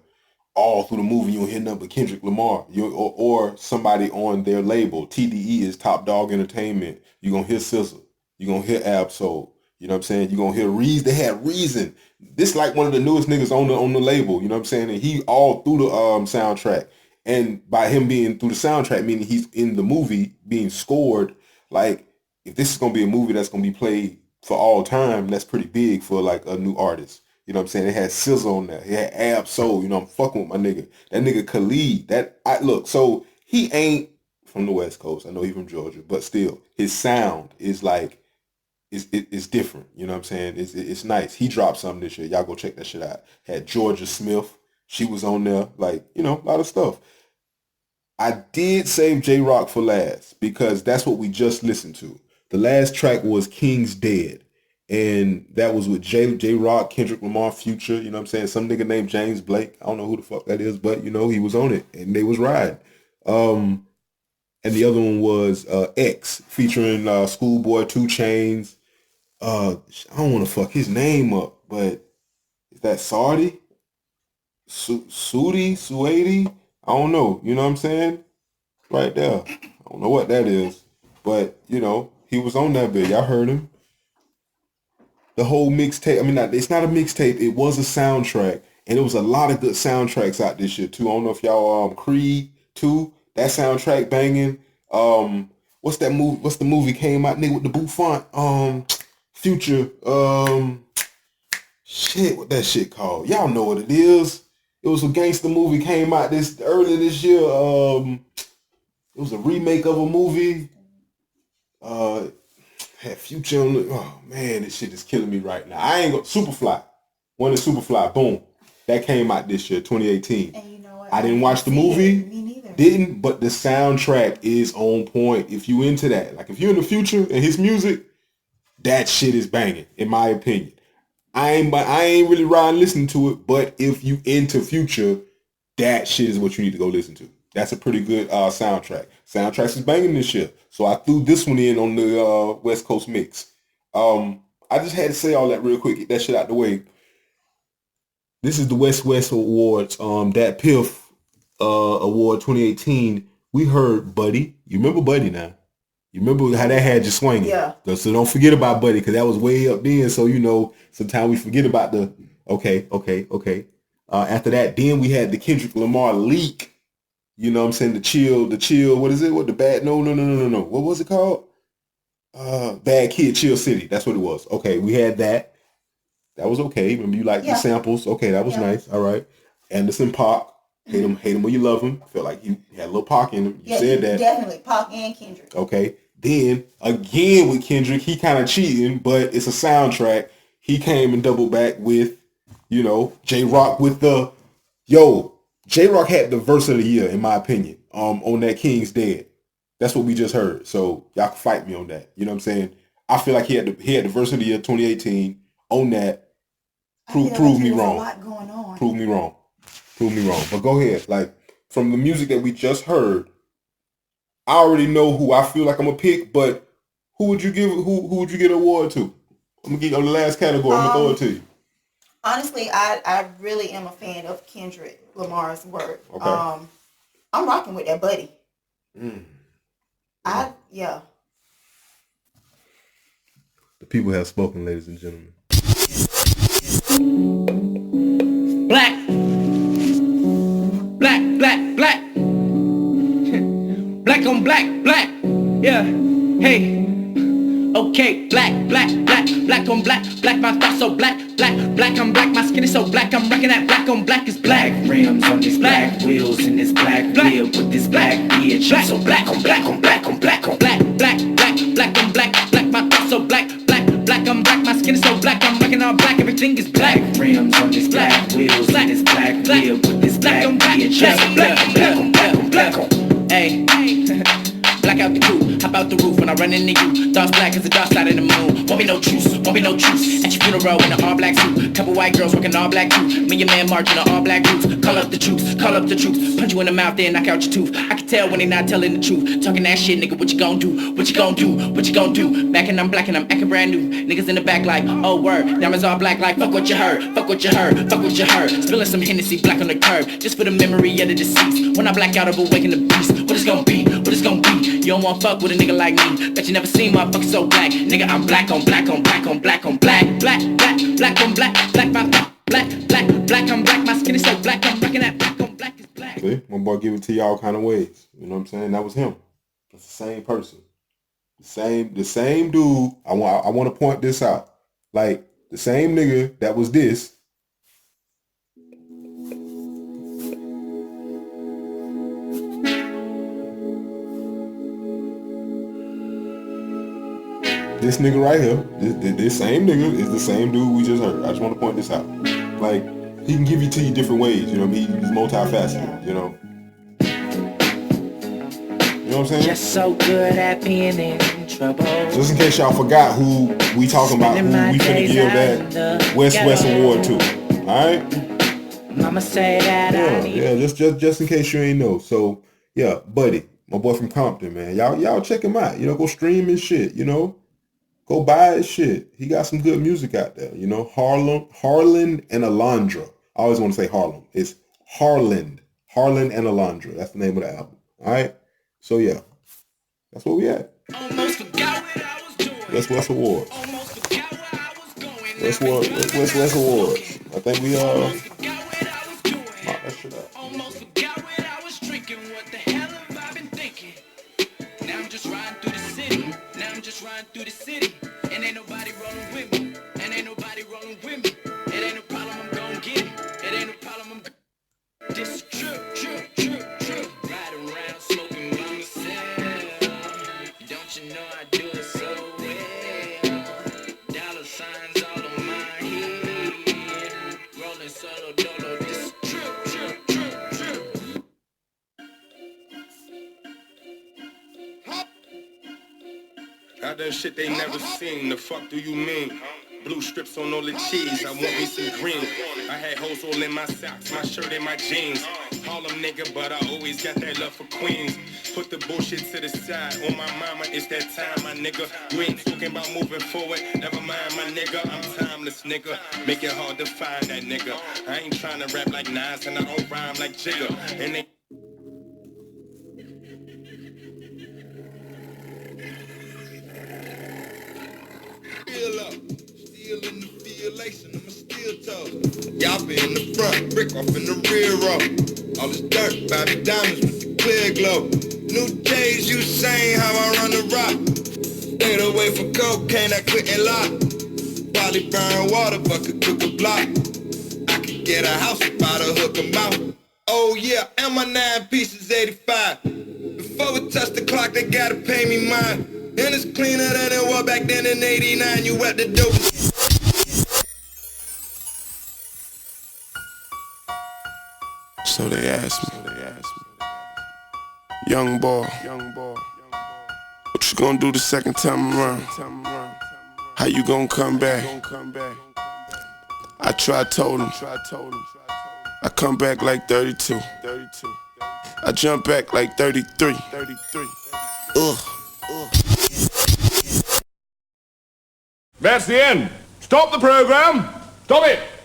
all through the movie you'll hear nothing but Kendrick Lamar. Or somebody on their label. TDE is Top Dog Entertainment. You're going to hear SZA. You're going to hear Absol. You know what I'm saying? You're going to hear Reason. They had Reason. This like one of the newest niggas on the label. You know what I'm saying? And he all through the soundtrack. And by him being through the soundtrack, meaning he's in the movie being scored. Like, if this is going to be a movie that's going to be played for all time, that's pretty big for like a new artist. You know what I'm saying? It had SZA on there. It had Absol. You know, I'm fucking with my nigga. That nigga Khalid. So he ain't from the West Coast. I know he's from Georgia. But still, his sound is like, it's different. You know what I'm saying? It's nice. He dropped something this year. Y'all go check that shit out. Had Georgia Smith. She was on there. Like, you know, a lot of stuff. I did save J-Rock for last because that's what we just listened to. The last track was King's Dead. And that was with J-Rock, Kendrick Lamar, Future. You know what I'm saying? Some nigga named James Blake. I don't know who the fuck that is, but, you know, he was on it. And they was riding. And the other one was X, featuring Schoolboy, 2 Chainz. I don't want to fuck his name up, but is that Sardi? Suedi? I don't know. You know what I'm saying? Right there. I don't know what that is. But, you know, he was on that bit. Y'all heard him. The whole mixtape. I mean, it's not a mixtape. It was a soundtrack. And there was a lot of good soundtracks out this year, too. I don't know if y'all, Creed 2, that soundtrack banging. What's that movie? What's the movie came out, nigga, with the Bouffant? Future. Shit, what that shit called? Y'all know what it is. It was a gangster movie came out earlier this year. It was a remake of a movie. Had Future on it. Oh man, this shit is killing me right now. I ain't gonna Superfly. One of Superfly, boom. That came out this year, 2018. And you know what? I didn't watch the movie. Me neither. Didn't, but the soundtrack is on point. If you into that, like if you're in the Future and his music, that shit is banging, in my opinion. I ain't really riding listening to it, but if you into Future, that shit is what you need to go listen to. That's a pretty good soundtrack. Soundtracks is banging this year. So I threw this one in on the West Coast mix. I just had to say all that real quick, get that shit out the way. This is the West Awards, DATPIFF Award 2018. We heard Buddy. You remember Buddy now? You remember how that had you swinging? Yeah. So don't forget about Buddy, because that was way up then. So, you know, sometimes we forget about the, okay. After that, then we had the Kendrick Lamar leak. You know what I'm saying? The chill, what is it? What the bad, no. What was it called? Bad Kid, Chill City. That's what it was. Okay, we had that. That was okay. Remember you liked the samples. Okay, that was nice. All right. Anderson .Pac. Hate him or you love him. Felt like he had a little Pac in him. You said that. Definitely. Pac and Kendrick. Okay. Then, again with Kendrick, he kind of cheating, but it's a soundtrack. He came and doubled back with You know, J-Rock with the J-Rock had the verse of the year in my opinion. On that King's Dead. That's what we just heard. So y'all can fight me on that. You know what I'm saying? I feel like he had the verse of the year 2018 on that. Prove me wrong. A lot going on. Prove me wrong. But go ahead. Like from the music that we just heard, I already know who I feel like I'm gonna pick. But who would you give an award to? I'm gonna give you on the last category. I'm gonna throw it to you. Honestly, I really am a fan of Kendrick Lamar's work. Okay. I'm rocking with that Buddy. Yeah. The people have spoken, ladies and gentlemen. Black. Black on black. Yeah. Hey. Okay, black on black, my thoughts so black, I'm black, my skin is so black, I'm rocking that black on black is black. Rims on these black wheels in this black wheel with this black bitch. I'm so black on black, my thoughts so black, I'm black, my skin is so black, I'm rocking all black, everything is black. Rims on these black wheels in this black wheel with this black bitch. I'm so black on. Hey. Black out the coupe, hop out the roof when I run into you. Thoughts black as the dark side of the moon. Won't be no truce. At your funeral in an all black suit. Couple white girls working all black too. Me and your man marching on all black roots. Call up the troops. Punch you in the mouth, then knock out your tooth. I can tell when they not telling the truth. Talking that shit, nigga, what you gon' do? Back and I'm black and I'm acting brand new. Niggas in the back like, oh word. Diamonds all black like, fuck what you heard. Spilling some Hennessy black on the curb. Just for the memory of the deceased. When I black out, I'll awaken the beast. What it's gon' be? You don't wanna fuck with a nigga like me. Bet you never seen motherfuckers so black. Nigga, I'm black on black. Black on black, my I'm black, my skin is so black, I'm rocking that black on black is black. See, my boy give it to you all kind of ways. You know what I'm saying? That was him. That's the same person. The same dude. I want to point this out. Like the same nigga that was this. This nigga right here, this same nigga is the same dude we just heard. I just want to point this out. Like, he can give it to you different ways, you know what I mean? He's multifaceted, you know? You know what I'm saying? Just so good at being in trouble. Just in case y'all forgot who we talking about, who we finna give that West Award to. Alright? Mama say that just in case you ain't know. So, yeah, Buddy, my boy from Compton, man. Y'all check him out. You know, go stream his shit, you know? Go buy his shit. He got some good music out there, you know. Harlan and Alondra. I always want to say Harlem. It's Harlan and Alondra. That's the name of the album. All right. So yeah, that's what we at. That's West Awardz. West Awardz. I think we mark that shit up. Almost forgot what I was drinking. What the hell have I been thinking? Now I'm just riding through the city. And ain't nobody rolling with me. It ain't no problem, I'm gon' get it. It ain't no problem, I'm gon' this is true. Riding around smoking by myself. Don't you know I do it so well? Dollar signs all on my head. Rolling solo dolo, this is true. I done shit they never seen. The fuck do you mean? Blue strips on all the cheese. I want me some green. I had hoes all in my socks, my shirt and my jeans. Harlem nigga, but I always got that love for Queens. Put the bullshit to the side. On my mama, it's that time, my nigga. You ain't talking about moving forward. Never mind, my nigga. I'm timeless, nigga. Make it hard to find that nigga. I ain't trying to rap like Nas and I don't rhyme like Jigga. And they Feel up, still in the fielation, I'm a steel toe. Y'all be in the front, brick off in the rear row. All this dirt, Bobby diamonds with the clear glow. New J's, you saying how I run the rock. Stayed away from cocaine, I couldn't lock. Probably burn water, but could cook a block. I could get a house if I'd hook 'em out. Oh yeah, and my 9 pieces 85. Before we touch the clock, they gotta pay me mine. And it's cleaner than it was back then in 89, you at the dope. So they asked me, young boy, what you gonna do the second time around? How you gonna come back? I told him, I come back like 32. I jump back like 33. Ugh. That's the end. Stop the program. Stop it.